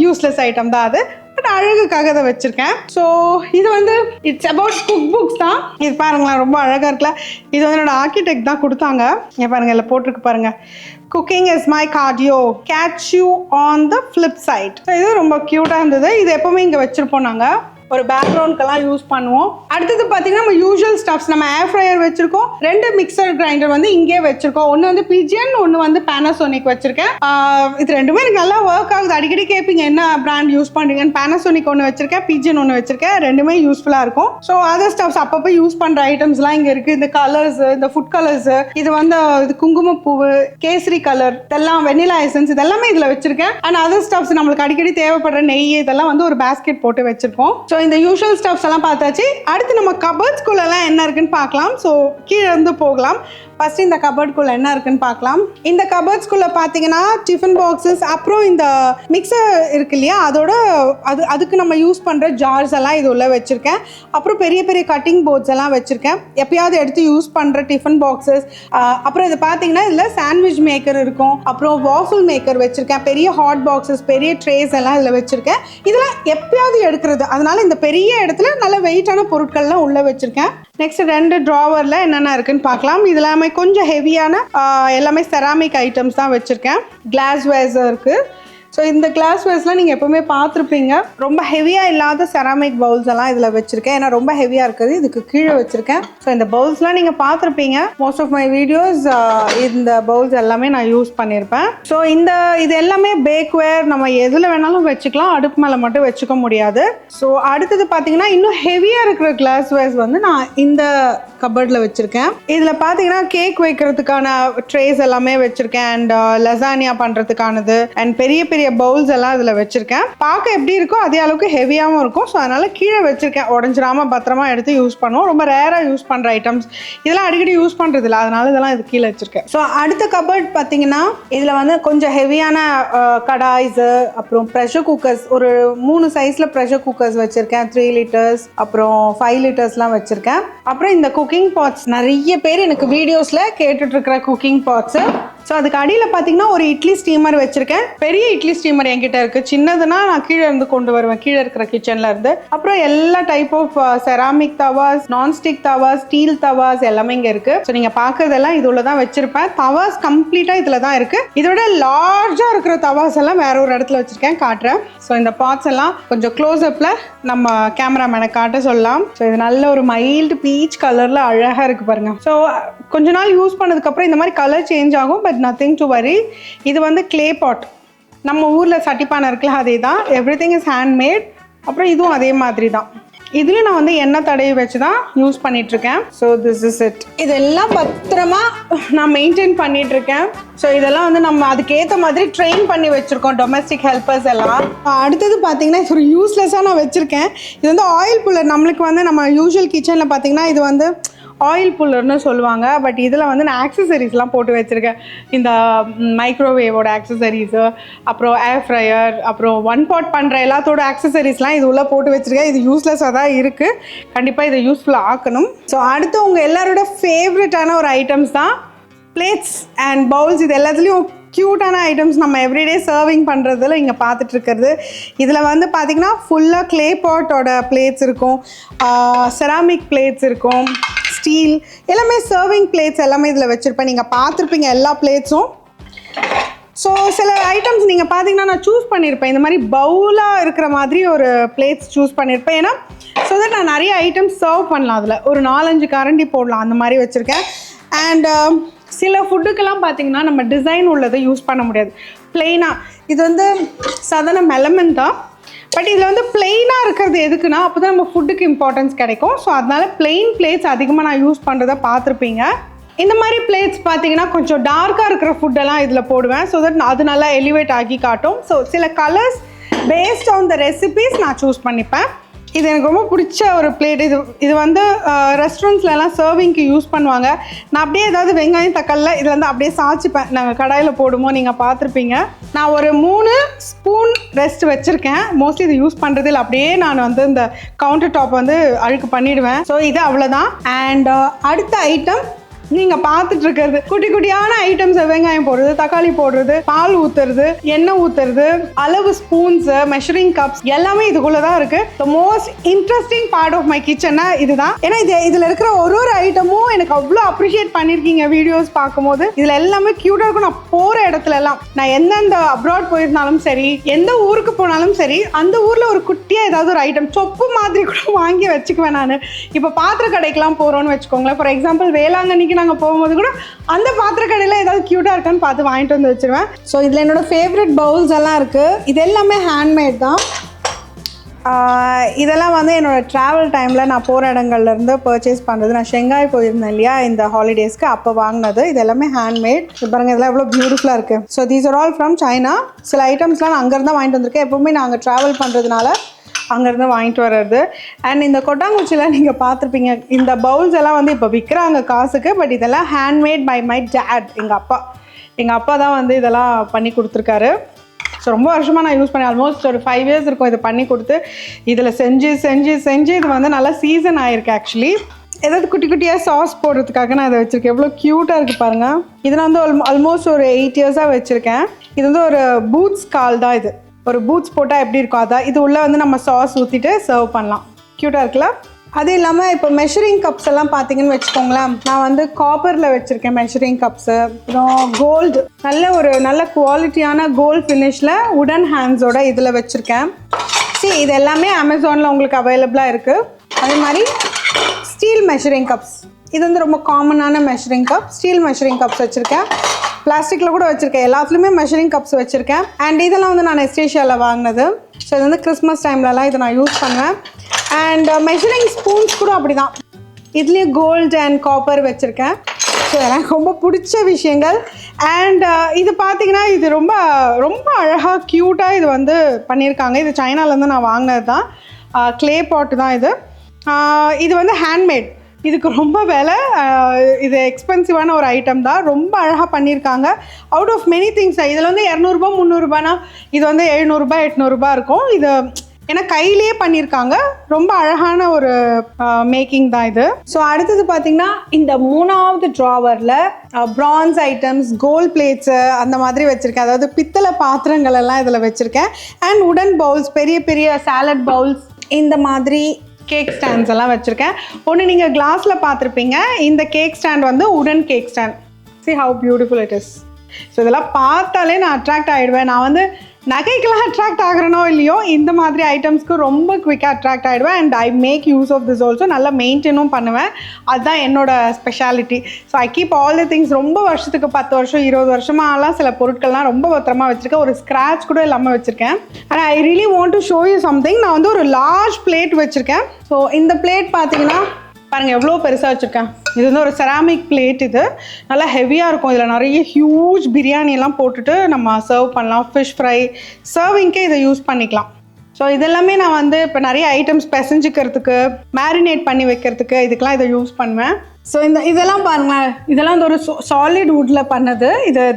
யூஸ்லெஸ் ஐட்டம் தான் அது, பட் அழகுக்காக அதை வச்சுருக்கேன். ஸோ இது வந்து இட்ஸ் அபவுட் குக் புக்ஸ் தான். இது பாருங்களேன், ரொம்ப அழகாக இருக்குல்ல. இது வந்து என்னோட ஆர்கிடெக்ட் தான் கொடுத்தாங்க. இங்கே பாருங்கள், இல்லை போட்டிருக்கு பாருங்கள், cooking is my cardio, catch you on the flip side. So இது ரொம்ப க்யூட்டாக இருந்தது. இது எப்போவுமே இங்கே வச்சுருப்போம் நாங்கள், ஒரு பேக்ரவுண்ட்க்கெல்லாம் யூஸ் பண்ணுவோம். அடுத்தது பார்த்தீங்கன்னா நம்ம யூஷுவல் ஸ்டப்ஸ், நம்ம ஏர் ஃப்ரையர் வச்சுருக்கோம், 2 மிக்சர் கிரைண்டர் வந்து இங்கே வச்சுருக்கோம். ஒன்று வந்து பிஜியன், ஒன்று வந்து பேனாசோனிக் வச்சுருக்கேன். இது ரெண்டுமே எனக்கு நல்லா ஒர்க் ஆகுது. அடிக்கடி கேட்பீங்க என்ன பிராண்ட் யூஸ் பண்ணுறீங்கன்னு. பேனாசோனிக் ஒன்று வச்சுருக்கேன், பிஜியன் ஒன்று வச்சுருக்கேன். ரெண்டுமே யூஸ்ஃபுல்லாக இருக்கும். ஸோ அதர் ஸ்டப்ஸ் அப்பப்போ யூஸ் பண்ணுற ஐட்டம்ஸ்லாம் இங்கே இருக்குது. இந்த கலர்ஸ், இந்த ஃபுட் கலர்ஸு, இது வந்து இது குங்குமப்பூவு, கேசரி கலர், இதெல்லாம் வெண்ணிலா எசன்ஸ், இதெல்லாமே இதில் வச்சுருக்கேன். அண்ட் அதர் ஸ்டப்ஸ் நம்மளுக்கு அடிக்கடி தேவைப்படுற நெய், இதெல்லாம் வந்து ஒரு பேஸ்கெட் போட்டு வச்சுருக்கோம். ஸோ இந்த யூஷுவல் ஸ்டப்ஸ் எல்லாம் பார்த்தாச்சு. அடுத்து நம்ம கபர்ட்ஸ்குள்ளெல்லாம் என்ன இருக்குன்னு பார்க்கலாம். ஸோ கீழே இருந்து போகலாம். ஃபஸ்ட்டு இந்த கபர்ட்குள்ளே என்ன இருக்குன்னு பார்க்கலாம். இந்த கபர்ட்ஸ்குள்ளே பார்த்தீங்கன்னா டிஃபன் பாக்ஸஸ், அப்புறம் இந்த மிக்சர் இருக்கு இல்லையா, அதோட அதுக்கு நம்ம யூஸ் பண்ணுற ஜார்ஸ் எல்லாம் இது உள்ள வச்சுருக்கேன். அப்புறம் பெரிய பெரிய கட்டிங் போர்ட்ஸ் எல்லாம் வச்சுருக்கேன், எப்பயாவது எடுத்து யூஸ் பண்ணுற டிஃபன் பாக்ஸஸ். அப்புறம் இது பார்த்தீங்கன்னா இதில் சாண்ட்விச் மேக்கர் இருக்கும், அப்புறம் வாஃபிள் மேக்கர் வச்சுருக்கேன், பெரிய ஹாட் பாக்ஸஸ், பெரிய ட்ரேஸ் எல்லாம் இதில் வச்சுருக்கேன். இதெல்லாம் எப்பயாவது எடுக்கிறது, அதனால இந்த பெரிய இடத்துல நல்ல வெயிட்டான பொருட்கள்லாம் உள்ளே வச்சுருக்கேன். நெக்ஸ்ட் 2 ட்ராவரில் என்னென்ன இருக்குன்னு பார்க்கலாம். இது எல்லாமே கொஞ்சம் ஹெவியான எல்லாமே செராமிக் ஐட்டம்ஸ் தான் வச்சுருக்கேன். கிளாஸ் வேர்ஸ் இருக்குது. ஸோ இந்த கிளாஸ் வேர்ஸ்லாம் நீங்கள் எப்போவுமே பார்த்துருப்பீங்க. ரொம்ப ஹெவியாக இல்லாத செராமிக் பவுல்ஸ் எல்லாம் இதில் வச்சுருக்கேன், ஏன்னா ரொம்ப ஹெவியாக இருக்குது, இதுக்கு கீழே வச்சுருக்கேன். ஸோ இந்த பவுல்ஸ்லாம் நீங்கள் பார்த்துருப்பீங்க. மோஸ்ட் ஆஃப் மை வீடியோஸ் இந்த பவுல்ஸ் எல்லாமே நான் யூஸ் பண்ணியிருப்பேன். ஸோ இது எல்லாமே பேக்வேர், நம்ம எதில் வேணாலும் வச்சுக்கலாம், அடுப்பு மேலே மட்டும் வச்சுக்க முடியாது. ஸோ அடுத்தது பார்த்தீங்கன்னா இன்னும் ஹெவியாக இருக்கிற கிளாஸ் வேர்ஸ் வந்து நான் இந்த கபர்டில் வச்சுருக்கேன். இதில் பார்த்தீங்கன்னா கேக் வைக்கிறதுக்கான ட்ரேஸ் எல்லாமே வச்சுருக்கேன், அண்ட் லசானியா பண்ணுறதுக்கானது, அண்ட் பெரிய பெரிய பவுல்ஸ் எல்லாம் இதில் வச்சுருக்கேன். பார்க்க எப்படி இருக்கோ அதே அளவுக்கு ஹெவியாகவும் இருக்கும். ஸோ அதனால் கீழே வச்சுருக்கேன், உடஞ்சிராமல் பத்திரமா எடுத்து யூஸ் பண்ணுவோம். ரொம்ப ரேராக யூஸ் பண்ணுற ஐட்டம்ஸ், இதெல்லாம் அடிக்கடி யூஸ் பண்ணுறது இல்லை, அதனால இதெல்லாம் இது கீழே வச்சுருக்கேன். ஸோ அடுத்த கபர்ட் பார்த்தீங்கன்னா இதில் வந்து கொஞ்சம் ஹெவியான கடாய்ஸு, அப்புறம் ப்ரெஷர் குக்கர்ஸ், ஒரு 3 சைஸில் ப்ரெஷர் குக்கர்ஸ் வச்சுருக்கேன், 3 லிட்டர்ஸ், அப்புறம் 5 லிட்டர்ஸ்லாம் வச்சுருக்கேன். அப்புறம் இந்த குக்கிங் பாட்ஸ், நிறைய பேர் எனக்கு வீடியோஸில் கேட்டுட்ருக்கிற குக்கிங் பாட்ஸு. ஸோ அதுக்கு அடியில் பார்த்தீங்கன்னா ஒரு இட்லி ஸ்டீமர் வச்சுருக்கேன். பெரிய இட்லி ஸ்டீமர் என்கிட்ட இருக்குது, சின்னதுன்னா நான் கீழே இருந்து கொண்டு வருவேன், கீழே இருக்கிற கிச்சனில் இருந்து. அப்புறம் எல்லா type of ceramic tawas, nonstick tawas, steel tawas எல்லாமே இங்கே இருக்குது. ஸோ நீங்கள் பார்க்குறதெல்லாம் இது உள்ள தான் வச்சுருப்பேன். தவாஸ் கம்ப்ளீட்டாக இதில் தான் இருக்குது. இதோட லார்ஜாக இருக்கிற தவாஸ் எல்லாம் வேற ஒரு இடத்துல வச்சுருக்கேன், காட்டுறேன். ஸோ இந்த பாட்ஸ் எல்லாம் கொஞ்சம் க்ளோஸ்அப்பில் நம்ம கேமராமேனை காட்ட சொல்லலாம். ஸோ இது நல்ல ஒரு மைல்டு பீச் கலரில் அழகாக இருக்குது பாருங்கள். ஸோ கொஞ்ச நாள் யூஸ் பண்ணதுக்கப்புறம் இந்த மாதிரி கலர் சேஞ்ச் ஆகும், பட் நத்திங் டு வரி. இது வந்து கிளே பாட், நம்ம ஊரில் சட்டிப்பானை இருக்குல்ல அதே தான், எவ்ரி திங் இஸ் ஹேண்ட்மேட். அப்புறம் இதுவும் அதே மாதிரி தான். இதுலேயும் நான் வந்து எண்ணெய் தடவி வச்சு தான் யூஸ் பண்ணிகிட்ருக்கேன். So this is it. இதெல்லாம் பத்திரமா நான் மெயின்டைன் பண்ணிகிட்ருக்கேன். ஸோ இதெல்லாம் வந்து நம்ம அதுக்கேற்ற மாதிரி ட்ரெயின் பண்ணி வச்சுருக்கோம், டொமஸ்டிக் ஹெல்ப்பர்ஸ் எல்லாம். அடுத்தது பார்த்தீங்கன்னா இது ஒரு யூஸ்லெஸ்ஸாக நான் வச்சுருக்கேன். இது வந்து ஆயில் புல்லர். நம்மளுக்கு வந்து நம்ம யூஷுவல் கிச்சனில் பார்த்தீங்கன்னா இது வந்து ஆயில் புல்லர்னு சொல்லுவாங்க, பட் இதில் வந்து நான் ஆக்சசரிஸ்லாம் போட்டு வச்சுருக்கேன். இந்த மைக்ரோவேவோட ஆக்சசரிஸு, அப்புறம் ஏர் ஃப்ரையர், அப்புறம் 1 பாட் பண்ணுற எல்லாத்தோட ஆக்சசரிஸ்லாம் இது உள்ளே போட்டு வச்சுருக்கேன். இது யூஸ்லெஸ்ஸாக தான் இருக்குது, கண்டிப்பாக இதை யூஸ்ஃபுல்லாக ஆக்கணும். ஸோ அடுத்து உங்கள் எல்லாரோட ஃபேவரட்டான ஒரு ஐட்டம்ஸ் தான் பிளேட்ஸ் அண்ட் பவுல்ஸ். இது எல்லாத்துலேயும் க்யூட்டான ஐட்டம்ஸ் நம்ம எவ்ரிடே சர்விங் பண்ணுறதுல இங்கே பார்த்துட்ருக்கிறது. இதில் வந்து பார்த்திங்கன்னா ஃபுல்லாக க்ளே பாட்டோட பிளேட்ஸ் இருக்கும், செராமிக் பிளேட்ஸ் இருக்கும், ஸ்டீல் எல்லாமே சர்விங் பிளேட்ஸ் எல்லாமே இதில் வச்சுருப்பேன். நீங்கள் பார்த்துருப்பீங்க எல்லா பிளேட்ஸும். ஸோ சில ஐட்டம்ஸ் நீங்கள் பார்த்தீங்கன்னா நான் சூஸ் பண்ணியிருப்பேன், இந்த மாதிரி பவுலாக இருக்கிற மாதிரி ஒரு பிளேட்ஸ் சூஸ் பண்ணியிருப்பேன். ஏன்னா ஸோ தட் நான் நிறைய ஐட்டம்ஸ் சர்வ் பண்ணலாம், அதில் ஒரு 4-5 கரண்டி போடலாம், அந்த மாதிரி வச்சுருக்கேன். அண்ட் சில ஃபுட்டுக்கெல்லாம் பார்த்தீங்கன்னா நம்ம டிசைன் உள்ளதை யூஸ் பண்ண முடியாது, பிளெயினாக. இது வந்து சாதாரண மெலமன் தான், பட் இதில் வந்து பிளெயினாக இருக்கிறது எதுக்குன்னா அப்போ தான் நம்ம ஃபுட்டுக்கு இம்பார்ட்டன்ஸ் கிடைக்கும். ஸோ அதனால பிளெயின் பிளேட்ஸ் அதிகமாக நான் யூஸ் பண்ணுறதை பார்த்துருப்பீங்க. இந்த மாதிரி பிளேட்ஸ் பார்த்தீங்கன்னா கொஞ்சம் டார்க்காக இருக்கிற ஃபுட்டெல்லாம் இதில் போடுவேன், ஸோ தட் அது நல்லா எலிவேட் ஆகி காட்டும். ஸோ சில colours based on the recipes நான் சூஸ் பண்ணிப்பேன். இது எனக்கு ரொம்ப பிடிச்ச ஒரு பிளேட். இது வந்து ரெஸ்டாரண்ட்ஸ்லாம் சர்விங்க்கு யூஸ் பண்ணுவாங்க. நான் அப்படியே ஏதாவது வெங்காயம் தக்காளில் இதில் வந்து அப்படியே சாய்ச்சிப்பேன், நாங்கள் கடாயில் போடுமோ நீங்கள் பார்த்துருப்பீங்க. நான் ஒரு 3 ஸ்பூன் ரெஸ்ட் வச்சுருக்கேன். மோஸ்ட்லி இது யூஸ் பண்ணுறது இல்லை, அப்படியே நான் வந்து இந்த கவுண்டர் டாப் வந்து அழுக்கு பண்ணிவிடுவேன். ஸோ இது அவ்வளோதான். அண்ட் அடுத்த ஐட்டம் நீங்கள் பார்த்துட்டு இருக்கிறது குட்டி குட்டியான ஐட்டம்ஸ். வெங்காயம் போடுறது, தக்காளி போடுறது, பால் ஊற்றுறது, எண்ணெய் ஊற்றுறது, அளவு ஸ்பூன்ஸு, மெஷரிங் கப்ஸ் எல்லாமே இதுக்குள்ளே தான் இருக்குது. The most interesting part of my கிச்சன்னா இதுதான். ஏன்னா இதில் இருக்கிற ஒரு ஐட்டமும் எனக்கு அவ்வளோ அப்ரிஷியேட் பண்ணியிருக்கீங்க வீடியோஸ் பார்க்கும்போது. இதில் எல்லாமே க்யூட்டாக இருக்கும். நான் போகிற இடத்துல எல்லாம், நான் எந்தெந்த அப்ராட் போயிருந்தாலும் சரி, எந்த ஊருக்கு போனாலும் சரி, அந்த ஊரில் ஒரு குட்டியாக ஏதாவது ஒரு ஐட்டம் சொப்பு மாதிரி கூட வாங்கி வச்சுக்குவேன் நான். இப்போ பாத்திர கடைக்கெல்லாம் போகிறோன்னு வச்சுக்கோங்களேன். ஃபார் எக்ஸாம்பிள் வேளாங்கண்ணிக்கு நாங்கள் போகும்போது கூட அந்த பாத்திர கடையில் ஏதாவது க்யூட்டாக இருக்கான்னு பார்த்து வாங்கிட்டு வந்து வச்சுருவேன். ஸோ இதில் என்னோட ஃபேவரட் பவுல்ஸ் எல்லாம் இருக்குது. இது எல்லாமே ஹேண்ட்மேட் தான். இதெல்லாம் வந்து என்னோடய ட்ராவல் டைமில் நான் போகிற இடங்கள்லேருந்து பர்ச்சேஸ் பண்ணுறது. நான் ஷெங்காய் போயிருந்தேன் இல்லையா இந்த ஹாலிடேஸ்க்கு, அப்போ வாங்கினது. இது எல்லாமே ஹேண்ட்மேட். பாருங்கள், இதெல்லாம் எவ்வளோ பியூட்டிஃபுல்லாக இருக்குது. So these are all from China. சில ஐட்டம்ஸ்லாம் நான் அங்கேருந்து தான் வாங்கிட்டு வந்திருக்கேன். எப்போவுமே நாங்கள் ட்ராவல் பண்ணுறதுனால அங்கேருந்து வாங்கிட்டு வர்றது. அண்ட் இந்த கொட்டாங்குச்சியில் நீங்கள் பார்த்துருப்பீங்க, இந்த பவுல்ஸ் எல்லாம் வந்து இப்போ விற்கிறாங்க காசுக்கு. பட் இதெல்லாம் ஹேண்ட்மேட் பை மை டேட். எங்கள் அப்பா தான் வந்து இதெல்லாம் பண்ணி கொடுத்துருக்காரு. ஸோ ரொம்ப வருஷமாக நான் யூஸ் பண்ணேன். ஆல்மோஸ்ட் ஒரு 5 years இருக்கும் இதை பண்ணி கொடுத்து. இதில் செஞ்சு இது வந்து நல்லா சீசன் ஆகிருக்கு. ஆக்சுவலி ஏதாவது குட்டி குட்டியாக சாஸ் போடுறதுக்காக நான் இதை வச்சுருக்கேன். எவ்வளோ க்யூட்டாக இருக்குது பாருங்கள். இதை நான் வந்து ஆல்மோஸ்ட் ஒரு 8 years வச்சுருக்கேன். இது வந்து ஒரு பூட்ஸ் கால் தான். இது ஒரு பூட்ஸ் போட்டால் எப்படி இருக்கும் அதான். இது உள்ளே வந்து நம்ம சாஸ் ஊற்றிட்டு சர்வ் பண்ணலாம். க்யூட்டாக இருக்குல்ல? அது இல்லாமல் இப்போ மெஷரிங் கப்ஸ் எல்லாம் பார்த்தீங்கன்னு வச்சுக்கோங்களேன், நான் வந்து காப்பரில் வச்சுருக்கேன் மெஷரிங் கப்ஸு. அப்புறம் கோல்டு, நல்ல குவாலிட்டியான கோல்டு ஃபினிஷில் உடன் ஹேண்ட்ஸோட இதில் வச்சுருக்கேன். இது எல்லாமே அமேசானில் உங்களுக்கு அவைலபிளாக இருக்குது. அதே மாதிரி ஸ்டீல் மெஷரிங் கப்ஸ், இது வந்து ரொம்ப காமனான measuring cup. Steel measuring cups வச்சுருக்கேன். பிளாஸ்டிக்கில் கூட வச்சுருக்கேன். எல்லாத்துலேயுமே மெஷரிங் கப்ஸ் வச்சுருக்கேன். அண்ட் இதெல்லாம் வந்து நான் எஸ்டேஷியாவில் வாங்கினது. ஸோ இது வந்து கிறிஸ்மஸ் டைம்லலாம் இதை நான் யூஸ் பண்ணுவேன். அண்ட் மெஷரிங் ஸ்பூன்ஸ் கூட அப்படி தான். இதுலேயும் கோல்டு அண்ட் காப்பர் வச்சுருக்கேன். ஸோ எனக்கு ரொம்ப பிடிச்ச விஷயங்கள். அண்ட் இது பார்த்திங்கன்னா இது ரொம்ப ரொம்ப அழகாக க்யூட்டாக இது வந்து பண்ணியிருக்காங்க. இது சைனாலேருந்து நான் வாங்கினது தான். க்ளே பாட்டு தான் இது. இது வந்து ஹேண்ட்மேட். இதுக்கு ரொம்ப விலை. இது எக்ஸ்பென்சிவான ஒரு ஐட்டம் தான். ரொம்ப அழகாக பண்ணியிருக்காங்க. Out of many things. இதில் வந்து 200 300 இது வந்து 700 800 இருக்கும். இது ஏன்னா கையிலேயே பண்ணியிருக்காங்க. ரொம்ப அழகான ஒரு மேக்கிங் தான் இது. ஸோ அடுத்தது பார்த்திங்கன்னா இந்த 3வது ட்ராவரில் ப்ரான்ஸ் ஐட்டம்ஸ், கோல்ட் பிளேட்ஸு அந்த மாதிரி வச்சுருக்கேன். அதாவது பித்தளை பாத்திரங்கள் எல்லாம் இதில் வச்சுருக்கேன். அண்ட் உடன் பவுல்ஸ், பெரிய பெரிய சாலட் பவுல்ஸ், இந்த மாதிரி கேக் ஸ்டாண்ட்ஸ் எல்லாம் வச்சுருக்கேன். ஒன்று நீங்கள் கிளாஸில் பார்த்துருப்பீங்க. இந்த கேக் ஸ்டாண்ட் வந்து உடன் cake stand. See how beautiful it is. So இதெல்லாம் பார்த்தாலே நான் அட்ராக்ட் ஆகிடுவேன். நான் வந்து நகைக்கெல்லாம் அட்ராக்ட் ஆகிறனோ இல்லையோ, இந்த மாதிரி ஐட்டம்ஸ்க்கு ரொம்ப குவிக்காக அட்ராக்ட் ஆகிடுவேன். And I make use of this also. நல்லா மெயின்டைனும் பண்ணுவேன். அதுதான் என்னோட speciality. So I keep all the things. ரொம்ப வருஷத்துக்கு 10 வருஷம் 20 வருஷமாலாம் சில பொருட்கள்லாம் ரொம்ப பத்திரமா வச்சுருக்கேன். ஒரு ஸ்க்ராட்ச் கூட இல்லாமல் வச்சுருக்கேன். And I really want to show you something. நான் வந்து ஒரு லார்ஜ் பிளேட் வச்சுருக்கேன். ஸோ இந்த பிளேட் பார்த்தீங்கன்னா பாருங்கள் எவ்வளோ பெருசாக வச்சுருக்கேன். இது வந்து ஒரு செராமிக் பிளேட். இது நல்லா ஹெவியாக இருக்கும். இதில் நிறைய ஹியூஜ் பிரியாணியெல்லாம் போட்டுட்டு நம்ம சர்வ் பண்ணலாம். ஃபிஷ் ஃப்ரை சர்விங்க்கே இதை யூஸ் பண்ணிக்கலாம். ஸோ இதெல்லாமே நான் வந்து இப்போ நிறைய ஐட்டம்ஸ் பிசைஞ்சிக்கிறதுக்கு, மேரினேட் பண்ணி வைக்கிறதுக்கு, இதுக்கெலாம் இதை யூஸ் பண்ணுவேன். ஸோ இதெல்லாம் பாருங்கள், இதெல்லாம் வந்து ஒரு சாலிட் வுட்டில் பண்ணது.